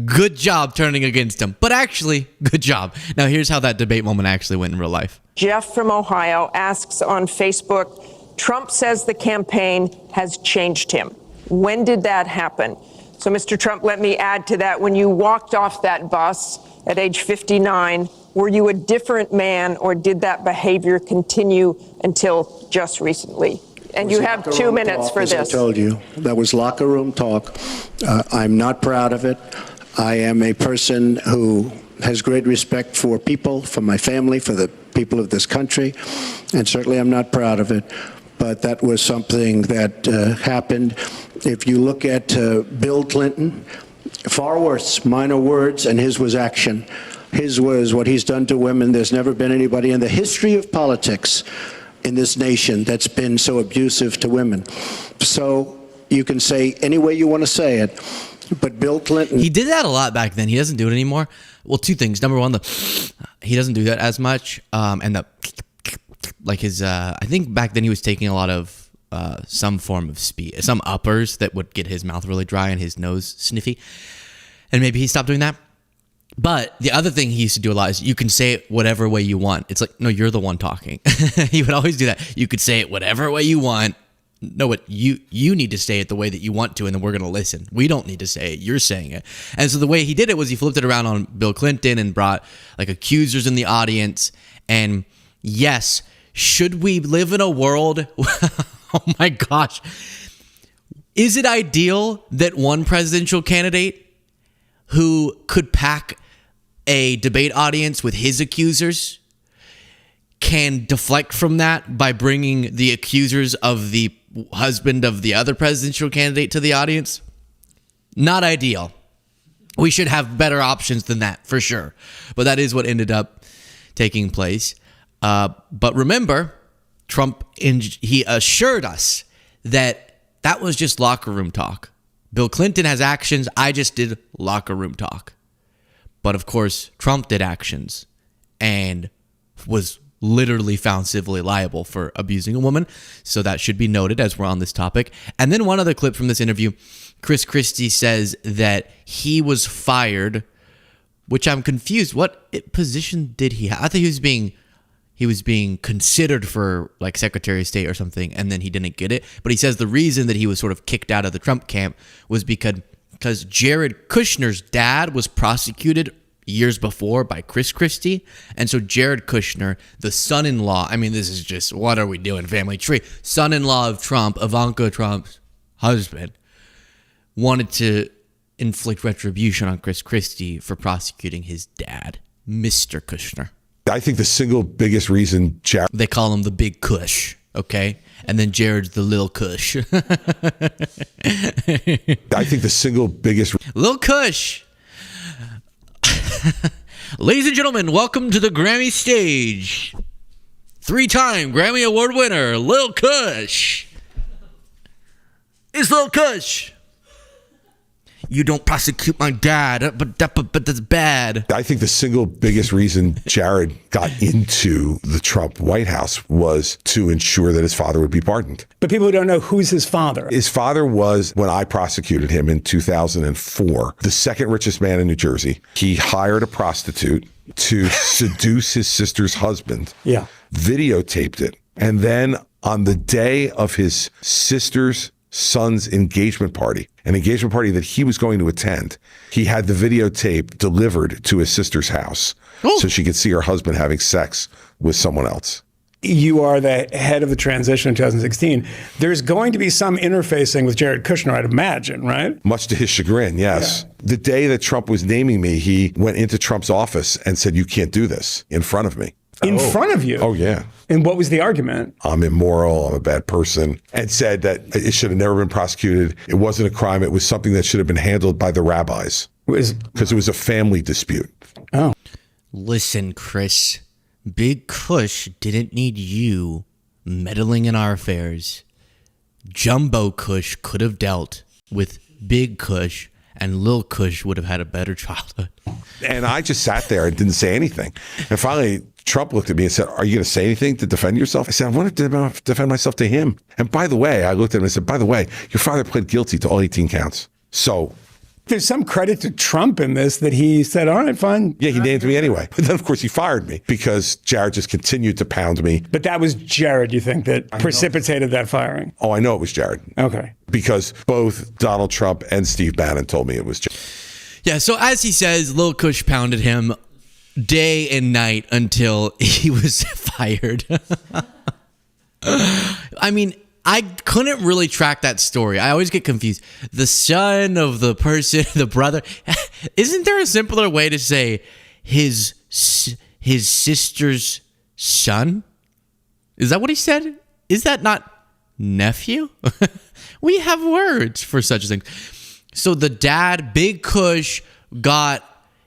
Good job turning against him. But actually, good job. Now, here's how that debate moment actually went in real life. Jeff from Ohio asks on Facebook, Trump says the campaign has changed him. When did that happen? So, Mr. Trump, let me add to that. When you walked off that bus at age 59, were you a different man, or did that behavior continue until just recently? And you have 2 minutes for this. As I told you, that was locker room talk. I'm not proud of it. I am a person who has great respect for people, for my family, for the people of this country, and certainly I'm not proud of it. But that was something that happened. If you look at Bill Clinton, far worse, minor words, and his was action. His was what he's done to women. There's never been anybody in the history of politics in this nation that's been so abusive to women. So you can say any way you want to say it, but Bill Clinton... He did that a lot back then. He doesn't do it anymore. Well, two things. Number one, he doesn't do that as much. And I think back then he was taking a lot of some form of speed, some uppers that would get his mouth really dry and his nose sniffy. And maybe he stopped doing that. But the other thing he used to do a lot is you can say it whatever way you want. It's like, no, you're the one talking. He would always do that. You could say it whatever way you want. No, what you need to say it the way that you want to, and then we're going to listen. We don't need to say it. You're saying it. And so the way he did it was he flipped it around on Bill Clinton and brought like accusers in the audience. And yes, should we live in a world... Oh my gosh. Is it ideal that one presidential candidate who could pack a debate audience with his accusers can deflect from that by bringing the accusers of the husband of the other presidential candidate to the audience? Not ideal. We should have better options than that, for sure. But that is what ended up taking place. But remember, Trump, he assured us that that was just locker room talk. Bill Clinton has actions. I just did locker room talk. But of course, Trump did actions and was literally found civilly liable for abusing a woman. So that should be noted as we're on this topic. And then one other clip from this interview, Christie says that he was fired, which I'm confused. What position did he have? I thought he was being considered for like Secretary of State or something, and then he didn't get it. But he says the reason that he was sort of kicked out of the Trump camp was because Jared Kushner's dad was prosecuted years before by Christie. And so Jared Kushner, the son-in-law, I mean, this is just, what are we doing, family tree? Son-in-law of Trump, Ivanka Trump's husband, wanted to inflict retribution on Christie for prosecuting his dad, Mr. Kushner. I think the single biggest reason Jared... They call him the Big Kush, okay? And then Jared's the Lil Kush. I think the single biggest... Lil Kush! Ladies and gentlemen, welcome to the Grammy stage. 3-time Grammy Award winner, Lil Kush. It's Lil Kush. You don't prosecute my dad, but that's bad. I think the single biggest reason Jared got into the Trump White House was to ensure that his father would be pardoned. But people who don't know, who's his father? His father was, when I prosecuted him in 2004, the second richest man in New Jersey. He hired a prostitute to seduce his sister's husband. Yeah. Videotaped it. And then on the day of his sister's son's engagement party, an engagement party that he was going to attend, he had the videotape delivered to his sister's house so she could see her husband having sex with someone else. You are the head of the transition in 2016. There's going to be some interfacing with Jared Kushner, I'd imagine, right? Much to his chagrin, yes. Yeah. The day that Trump was naming me, he went into Trump's office and said, "You can't do this," in front of me. In front of you? Oh, yeah. And what was the argument? I'm immoral, I'm a bad person, and said that it should have never been prosecuted. It wasn't a crime. It was something that should have been handled by the rabbis. Because it was a family dispute. Oh. Listen, Chris, Big Kush didn't need you meddling in our affairs. Jumbo Kush could have dealt with Big Kush, and Lil Kush would have had a better childhood. And I just sat there and didn't say anything. And finally, Trump looked at me and said, "Are you going to say anything to defend yourself?" I said, "I want to defend myself to him." And by the way, I looked at him and said, "By the way, your father pled guilty to all 18 counts. So there's some credit to Trump in this, that he said, "All right, fine." Yeah, he named me anyway. But then, of course, he fired me because Jared just continued to pound me. But that was Jared, you think, that precipitated that firing? Oh, I know it was Jared. Okay. Because both Donald Trump and Steve Bannon told me it was Jared. Yeah, so as he says, Lil Kush pounded him day and night until he was fired. I mean, I couldn't really track that story. I always get confused. The son of the person, the brother. Isn't there a simpler way to say his sister's son? Is that what he said? Is that not nephew? We have words for such a thing. So the dad, Big Kush, got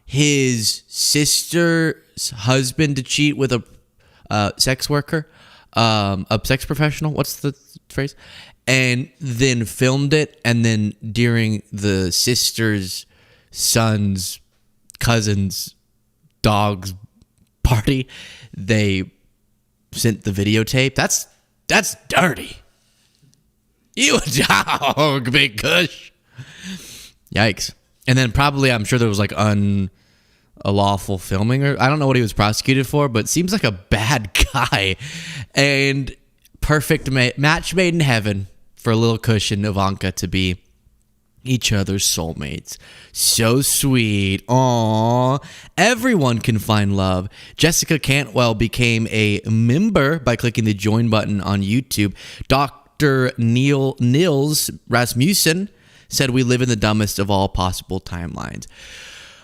his sister's husband to cheat with a sex worker, a sex professional. What's the phrase? And then filmed it. And then during the sister's son's cousin's dog's party, they sent the videotape. That's dirty. You a dog, Big Kush. Yikes. And then probably, I'm sure there was like unlawful filming, or I don't know what he was prosecuted for, but seems like a bad guy. And perfect match made in heaven for Lil Kush and Ivanka to be each other's soulmates. So sweet. Aww. Everyone can find love. Jessica Cantwell became a member by clicking the join button on YouTube. Dr. Nils Rasmussen said we live in the dumbest of all possible timelines.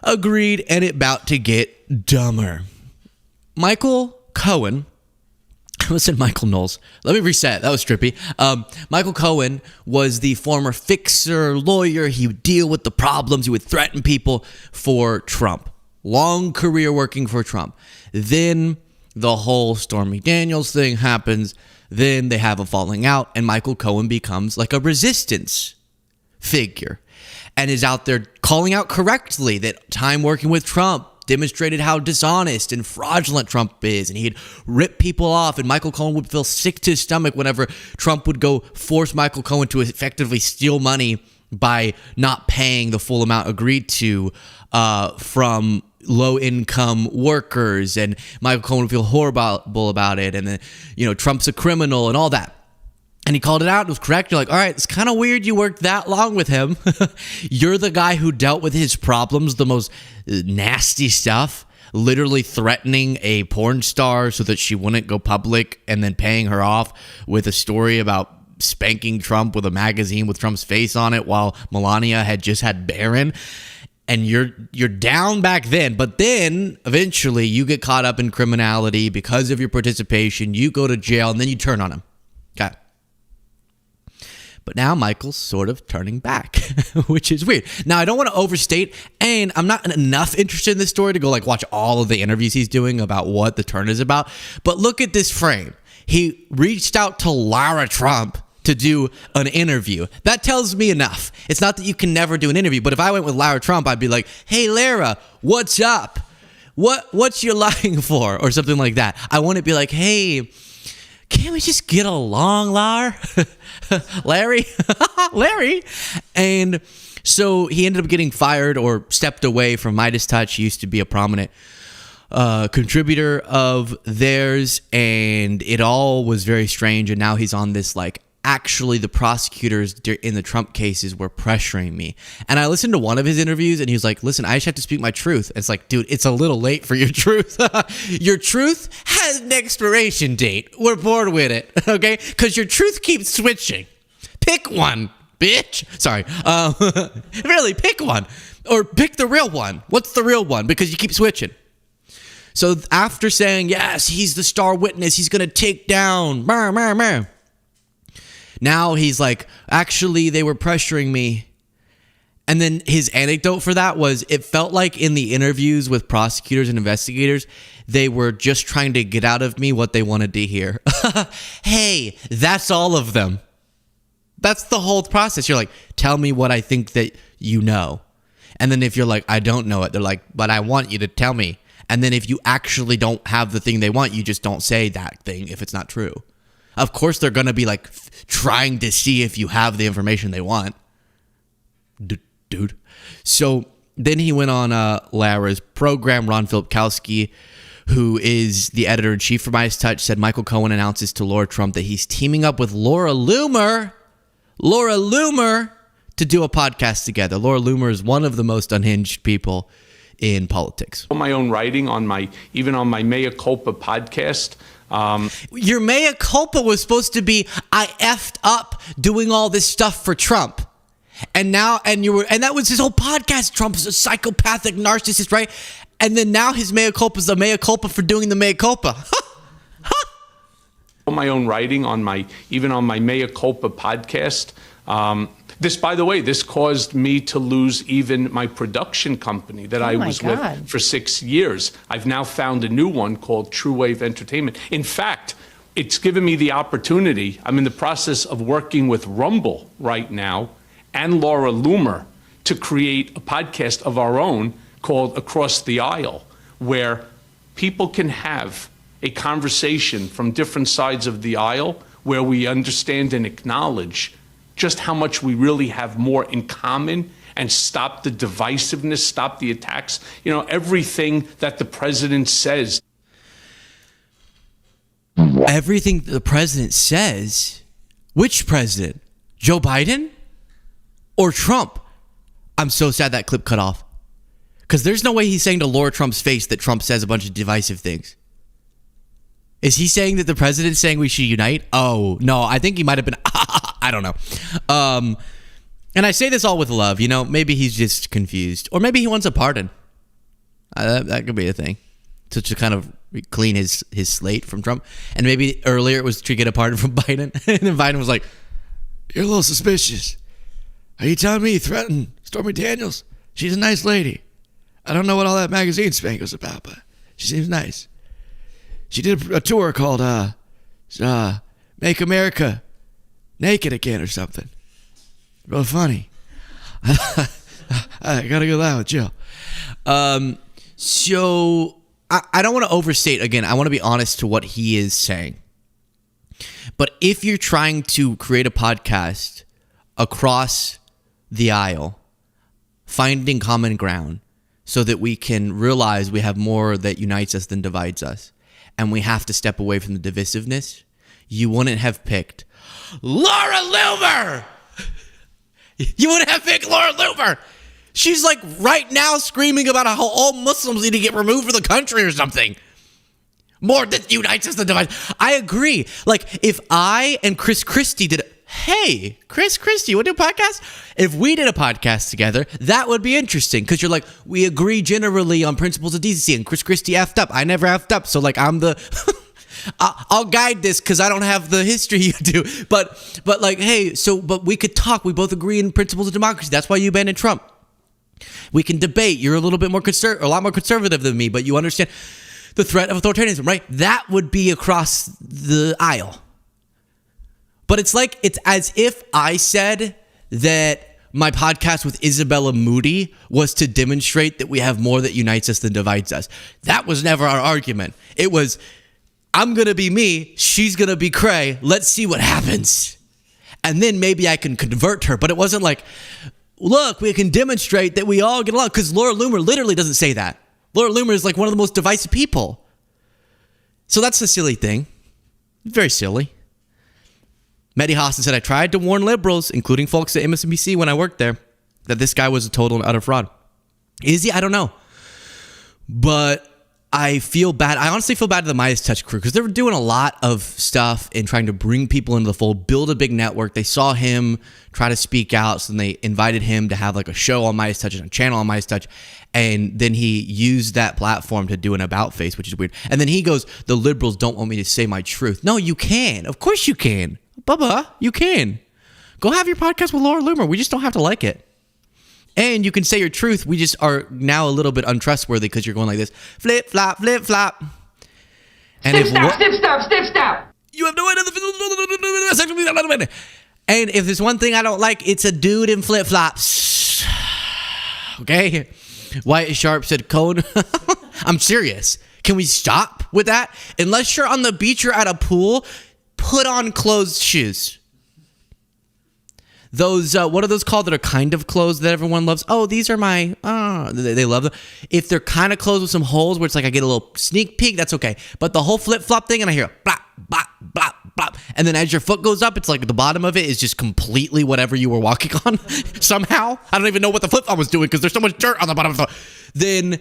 Agreed, and it about to get dumber. Michael Cohen, listen, Michael Knowles. Let me reset. That was trippy. Michael Cohen was the former fixer lawyer. He would deal with the problems. He would threaten people for Trump. Long career working for Trump. Then the whole Stormy Daniels thing happens. Then they have a falling out, and Michael Cohen becomes like a resistance figure and is out there calling out correctly that time working with Trump demonstrated how dishonest and fraudulent Trump is, and he'd rip people off, and Michael Cohen would feel sick to his stomach whenever Trump would go force Michael Cohen to effectively steal money by not paying the full amount agreed to from low-income workers, and Michael Cohen would feel horrible about it, and then, Trump's a criminal and all that. And he called it out. It was correct. You're like, all right, it's kind of weird you worked that long with him. You're the guy who dealt with his problems, the most nasty stuff, literally threatening a porn star so that she wouldn't go public and then paying her off with a story about spanking Trump with a magazine with Trump's face on it while Melania had just had Barron. And you're down back then, but then eventually you get caught up in criminality because of your participation. You go to jail, and then you turn on him. Okay. But now Michael's sort of turning back, which is weird. Now, I don't want to overstate, and I'm not enough interested in this story to go watch all of the interviews he's doing about what the turn is about. But look at this frame. He reached out to Lara Trump to do an interview. That tells me enough. It's not that you can never do an interview, but if I went with Lara Trump, I'd be like, hey, Lara, what's up? What's you lying for? Or something like that. I wouldn't be like, hey, can't we just get along, Lar? Larry? Larry? And so he ended up getting fired or stepped away from Midas Touch. He used to be a prominent contributor of theirs, and it all was very strange. And now he's on this actually the prosecutors in the Trump cases were pressuring me. And I listened to one of his interviews, and he was like, listen, I just have to speak my truth. It's like, dude, it's a little late for your truth. Your truth has an expiration date. We're bored with it, okay? Because your truth keeps switching. Pick one, bitch. Sorry. Really, pick one. Or pick the real one. What's the real one? Because you keep switching. So after saying, yes, he's the star witness, he's going to take down, now he's like, actually, they were pressuring me. And then his anecdote for that was, it felt like in the interviews with prosecutors and investigators, they were just trying to get out of me what they wanted to hear. Hey, that's all of them. That's the whole process. You're like, tell me what I think that you know. And then if you're like, I don't know it, they're like, but I want you to tell me. And then if you actually don't have the thing they want, you just don't say that thing if it's not true. Of course, they're going to be trying to see if you have the information they want. Dude. So then he went on Lara's program. Ron Filipkowski, who is the editor-in-chief for Midas Touch, said Michael Cohen announces to Laura Trump that he's teaming up with Laura Loomer to do a podcast together. Laura Loomer is one of the most unhinged people in politics. My own writing on my Mea Culpa podcast. Your mea culpa was supposed to be, I effed up doing all this stuff for Trump. And that was his whole podcast. Trump is a psychopathic narcissist, right? And then now his mea culpa is the mea culpa for doing the mea culpa. My own writing on my Mea Culpa podcast. This, by the way, this caused me to lose even my production company that I was with for 6 years. I've now found a new one called True Wave Entertainment. In fact, it's given me the opportunity. I'm in the process of working with Rumble right now and Laura Loomer to create a podcast of our own called Across the Aisle, where people can have a conversation from different sides of the aisle where we understand and acknowledge just how much we really have more in common and stop the divisiveness, stop the attacks. Everything that the president says. Everything the president says? Which president? Joe Biden? Or Trump? I'm so sad that clip cut off. Because there's no way he's saying to Laura Trump's face that Trump says a bunch of divisive things. Is he saying that the president's saying we should unite? Oh, no, I think he might have been... I don't know. And I say this all with love. Maybe he's just confused. Or maybe he wants a pardon. That could be a thing. To kind of clean his slate from Trump. And maybe earlier it was to get a pardon from Biden. And then Biden was like, you're a little suspicious. Are you telling me you threatened Stormy Daniels? She's a nice lady. I don't know what all that magazine spank was about, but she seems nice. She did a tour called make America naked again or something. Real funny. I gotta go down with Jill. So I don't want to overstate again. I want to be honest to what he is saying. But if you're trying to create a podcast across the aisle, finding common ground so that we can realize we have more that unites us than divides us, and we have to step away from the divisiveness, you wouldn't have picked Laura Loomer. You wouldn't have picked Laura Loomer. She's like right now screaming about how all Muslims need to get removed from the country or something. More that unites us than divides. I agree. Like if I and Christie did, hey, Christie, want to do a podcast? If we did a podcast together, that would be interesting because you're like, we agree generally on principles of decency, and Christie effed up. I never effed up. So like I'm the, I'll guide this because I don't have the history you do. But like, hey, but we could talk. We both agree in principles of democracy. That's why you abandoned Trump. We can debate. You're a little bit more a lot more conservative than me, but you understand the threat of authoritarianism, right? That would be across the aisle. But it's as if I said that my podcast with Isabella Moody was to demonstrate that we have more that unites us than divides us. That was never our argument. It was, I'm going to be me, she's going to be Cray, let's see what happens. And then maybe I can convert her. But it wasn't like, look, we can demonstrate that we all get along. Because Laura Loomer literally doesn't say that. Laura Loomer is like one of the most divisive people. So that's a silly thing. Very silly. Mehdi Hasan said, I tried to warn liberals, including folks at MSNBC when I worked there, that this guy was a total and utter fraud. Is he? I don't know. But I feel bad. I honestly feel bad to the Midas Touch crew because they were doing a lot of stuff and trying to bring people into the fold, build a big network. They saw him try to speak out, so then they invited him to have like a show on Midas Touch and a channel on Midas Touch. And then he used that platform to do an about face, which is weird. And then he goes, the liberals don't want me to say my truth. No, you can. Of course you can. Bubba, you can. Go have your podcast with Laura Loomer. We just don't have to like it. And you can say your truth. We just are now a little bit untrustworthy because you're going like this. Flip, flop, flip, flop. And Snip, stop. You have no idea. And if there's one thing I don't like, it's a dude in flip-flops. Okay? Wyatt Sharp said, Cohen, I'm serious. Can we stop with that? Unless you're on the beach or at a pool, put on closed shoes. Those, what are those called that are kind of closed that everyone loves? Oh, these are my, they love them. If they're kind of closed with some holes where it's like I get a little sneak peek, that's okay. But the whole flip-flop thing and I hear blop, blop, blop, blop. And then as your foot goes up, it's like the bottom of it is just completely whatever you were walking on somehow. I don't even know what the flip-flop was doing because there's so much dirt on the bottom of the flip. Then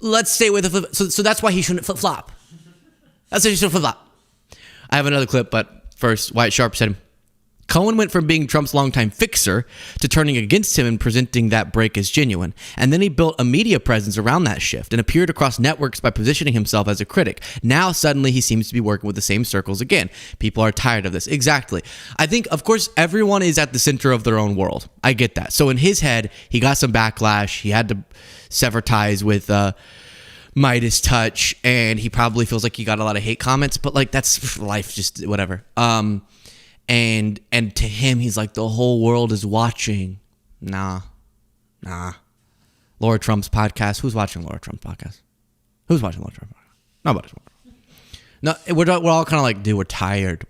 let's stay with the flip. So that's why he shouldn't flip-flop. That's why he shouldn't flip-flop. I have another clip, but first, Wyatt Sharp said, Cohen went from being Trump's longtime fixer to turning against him and presenting that break as genuine. And then he built a media presence around that shift and appeared across networks by positioning himself as a critic. Now, suddenly, he seems to be working with the same circles again. People are tired of this. Exactly. I think, of course, everyone is at the center of their own world. I get that. So in his head, he got some backlash. He had to sever ties with Midas Touch, and he probably feels like he got a lot of hate comments, but like that's life, just whatever. And to him, he's like, the whole world is watching. Nah. Laura Trump's podcast. Who's watching Laura Trump's podcast? Who's watching Laura Trump's podcast? Nobody's watching. No, we're all kind of like, dude, we're tired.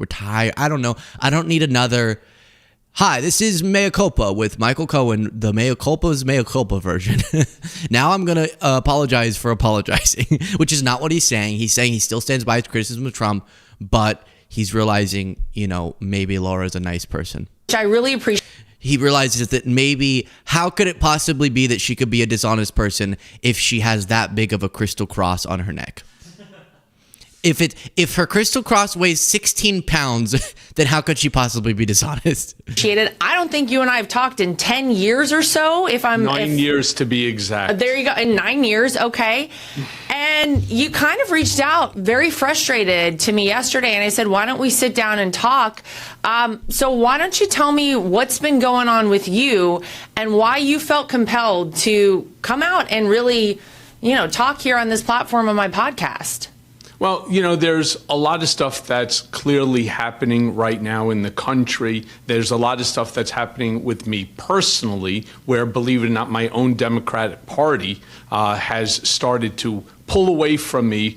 I don't know. I don't need another. Hi, this is Mea Culpa with Michael Cohen, the Mea Culpa's Mea Culpa version. Now I'm going to apologize for apologizing, which is not what he's saying. He's saying he still stands by his criticism of Trump, but he's realizing, maybe Laura's a nice person. Which I really appreciate. He realizes that maybe, how could it possibly be that she could be a dishonest person if she has that big of a crystal cross on her neck? If her crystal cross weighs 16 pounds, then how could she possibly be dishonest? I don't think you and I have talked in 10 years or so. 9 years to be exact. There you go. In 9 years. Okay. And you kind of reached out very frustrated to me yesterday. And I said, why don't we sit down and talk? So why don't you tell me what's been going on with you and why you felt compelled to come out and really, talk here on this platform of my podcast? Well, there's a lot of stuff that's clearly happening right now in the country. There's a lot of stuff that's happening with me personally, where, believe it or not, my own Democratic Party has started to pull away from me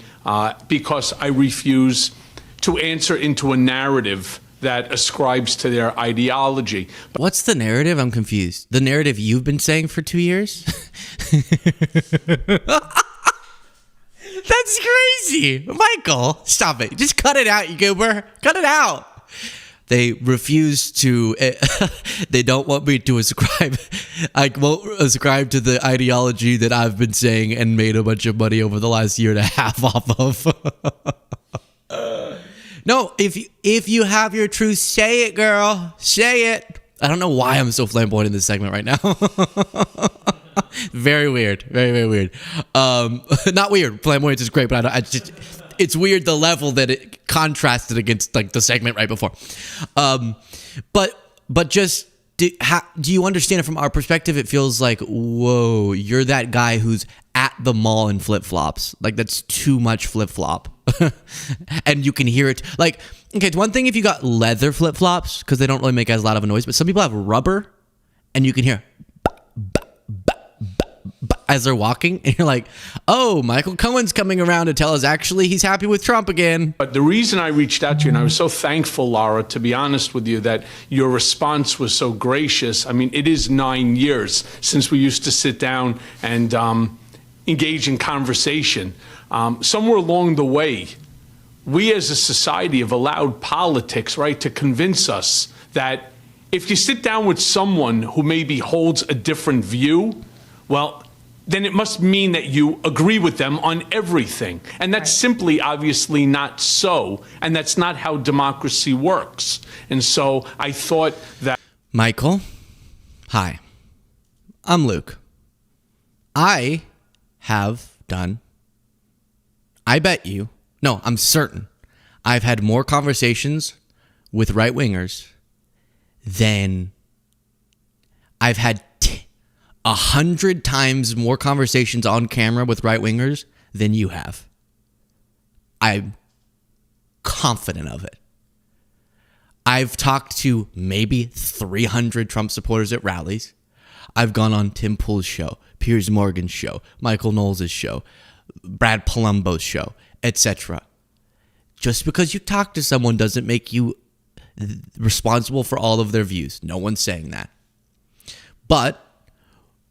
because I refuse to answer into a narrative that ascribes to their ideology. What's the narrative? I'm confused. The narrative you've been saying for 2 years? That's crazy. Michael, stop it. Just cut it out, you goober. Cut it out. They refuse to, they don't want me to ascribe, I won't ascribe to the ideology that I've been saying and made a bunch of money over the last year and a half off of. No, if you have your truth, say it, girl. Say it. I don't know why I'm so flamboyant in this segment right now. Very weird. Very, very weird. Not weird. Flamboyance is great, but it's weird the level that it contrasted against like the segment right before. But just do you understand it from our perspective? It feels like, whoa, you're that guy who's at the mall in flip-flops. Like, that's too much flip-flop. And you can hear it. Like, okay, it's one thing if you got leather flip-flops because they don't really make as loud of a noise, but some people have rubber and you can hear as they're walking, and you're like, oh, Michael Cohen's coming around to tell us actually he's happy with Trump again. But the reason I reached out to you, and I was so thankful, Laura, to be honest with you, that your response was so gracious. I mean, it is 9 years since we used to sit down and engage in conversation. Somewhere along the way, we as a society have allowed politics, right, to convince us that if you sit down with someone who maybe holds a different view, well, then it must mean that you agree with them on everything. And that's simply, obviously, not so. And that's not how democracy works. And so I thought that... Michael, hi. I'm Luke. I have done... I'm certain I've had more conversations with right-wingers than I've had 100 times more conversations on camera with right-wingers than you have. I'm confident of it. I've talked to maybe 300 Trump supporters at rallies. I've gone on Tim Pool's show, Piers Morgan's show, Michael Knowles' show, Brad Palumbo's show, etc. Just because you talk to someone doesn't make you responsible for all of their views. No one's saying that. But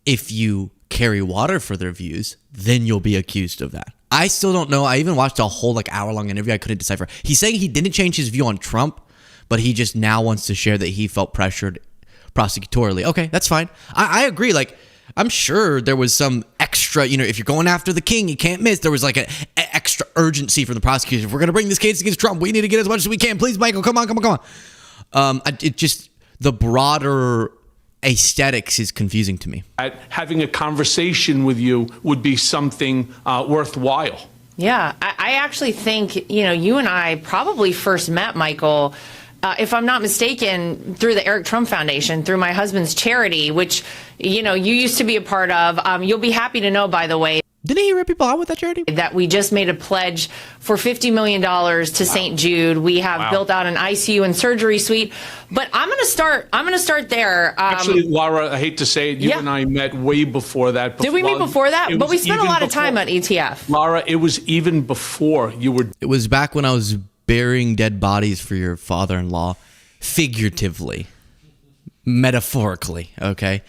if you carry water for their views, then you'll be accused of that. I still don't know. I even watched a whole hour-long interview. I couldn't decipher. He's saying he didn't change his view on Trump, but he just now wants to share that he felt pressured prosecutorially. Okay, that's fine. I agree. I'm sure there was some extra, if you're going after the king, you can't miss. There was an extra urgency from the prosecution. If we're going to bring this case against Trump, we need to get as much as we can. Please, Michael, come on. It just, the broader aesthetics is confusing to me. Having a conversation with you would be something worthwhile. Yeah, I actually think, you and I probably first met, Michael, if I'm not mistaken, through the Eric Trump Foundation, through my husband's charity, which, you used to be a part of. You'll be happy to know, by the way. Didn't he rip people out with that charity? That we just made a pledge for $50 million to St. Jude. We have built out an ICU and surgery suite. But I'm going to start there. Actually, Laura, I hate to say it, you and I met way before that. Did we meet before that? But we spent a lot of time on ETF. Laura, it was even before you were... It was back when I was burying dead bodies for your father-in-law, figuratively, metaphorically, okay?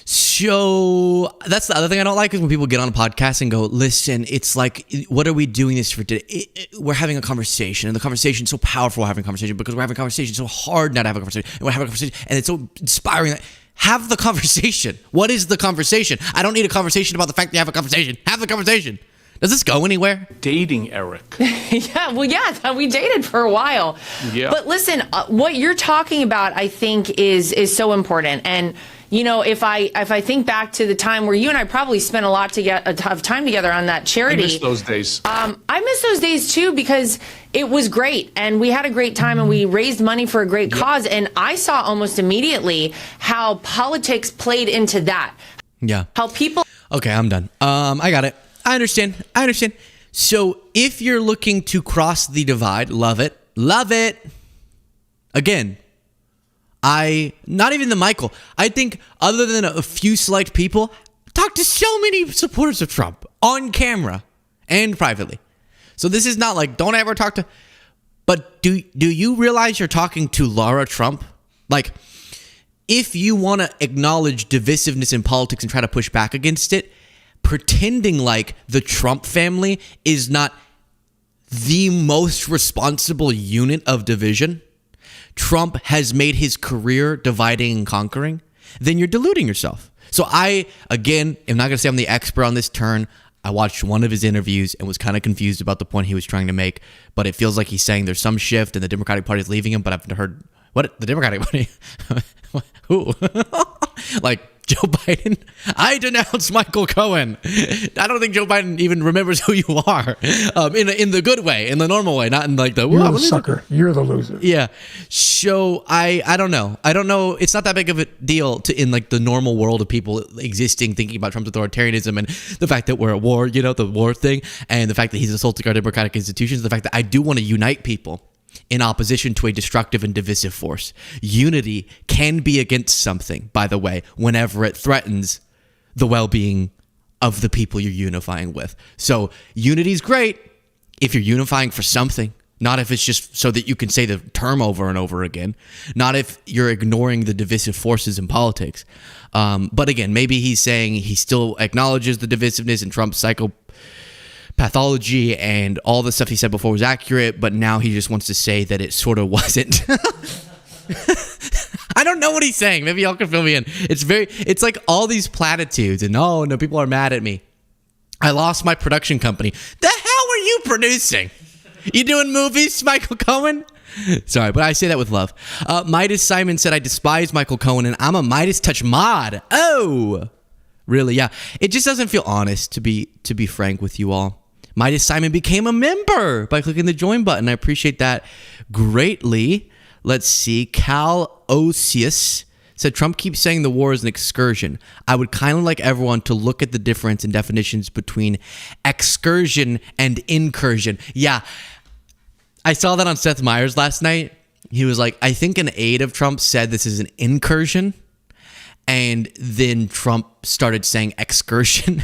So that's the other thing I don't like is when people get on a podcast and go, listen, it's like, what are we doing this for today? We're having a conversation, and the conversation's so powerful. We're having a conversation because we're having a conversation. So hard not to have a conversation, and we're having a conversation, and it's so inspiring. Have the conversation. What is the conversation? I don't need a conversation about the fact that you have a conversation. Have the conversation. Does this go anywhere? Dating Eric. Yeah, we dated for a while. Yeah. But listen, what you're talking about, I think, is so important. And if I think back to the time where you and I probably spent a lot of time together on that charity. I miss those days. I miss those days too, because it was great and we had a great time and we raised money for a great cause. And I saw almost immediately how politics played into that. Yeah. How people. Okay, I'm done. I got it. I understand. So if you're looking to cross the divide, love it. Love it. Again, not even the Michael. I think other than a few select people, talk to so many supporters of Trump on camera and privately. So this is not like, don't ever talk to, but do you realize you're talking to Laura Trump? Like, if you want to acknowledge divisiveness in politics and try to push back against it, pretending like the Trump family is not the most responsible unit of division, Trump has made his career dividing and conquering, then you're deluding yourself. So I, again, am not going to say I'm the expert on this turn. I watched one of his interviews and was kind of confused about the point he was trying to make, but it feels like he's saying there's some shift and the Democratic Party is leaving him, but I've heard, what? The Democratic Party? Who? Like, Joe Biden? I denounce Michael Cohen. I don't think Joe Biden even remembers who you are, in the good way, in the normal way, not in like the... You're the sucker. You're the loser. Yeah. So I don't know. I don't know. It's not that big of a deal in like the normal world of people existing, thinking about Trump's authoritarianism and the fact that we're at war, the war thing, and the fact that he's assaulting our democratic institutions, the fact that I do want to unite people in opposition to a destructive and divisive force. Unity can be against something, by the way, whenever it threatens the well-being of the people you're unifying with. So unity is great if you're unifying for something, not if it's just so that you can say the term over and over again, not if you're ignoring the divisive forces in politics. But again, maybe he's saying he still acknowledges the divisiveness and Trump's psychopathology and all the stuff he said before was accurate, but now he just wants to say that it sort of wasn't. I don't know what he's saying. Maybe y'all can fill me in. It's like all these platitudes and no, people are mad at me. I lost my production company. The hell were you producing? You doing movies, Michael Cohen? Sorry, but I say that with love. Midas Simon said, I despise Michael Cohen and I'm a Midas Touch mod. Oh, really? Yeah. It just doesn't feel honest, to be frank with you all. Midas Simon became a member by clicking the join button. I appreciate that greatly. Let's see. Cal Osius said, Trump keeps saying the war is an excursion. I would kind of like everyone to look at the difference in definitions between excursion and incursion. Yeah, I saw that on Seth Meyers last night. He was like, I think an aide of Trump said this is an incursion. And then Trump started saying excursion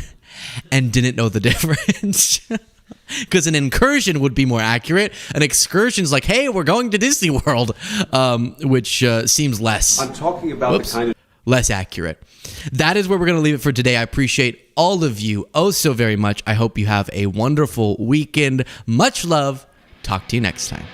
and didn't know the difference. Because an incursion would be more accurate. An excursion is like, hey, we're going to Disney World, which seems less. I'm talking about the kind of less accurate. That is where we're going to leave it for today. I appreciate all of you oh so very much. I hope you have a wonderful weekend. Much love. Talk to you next time.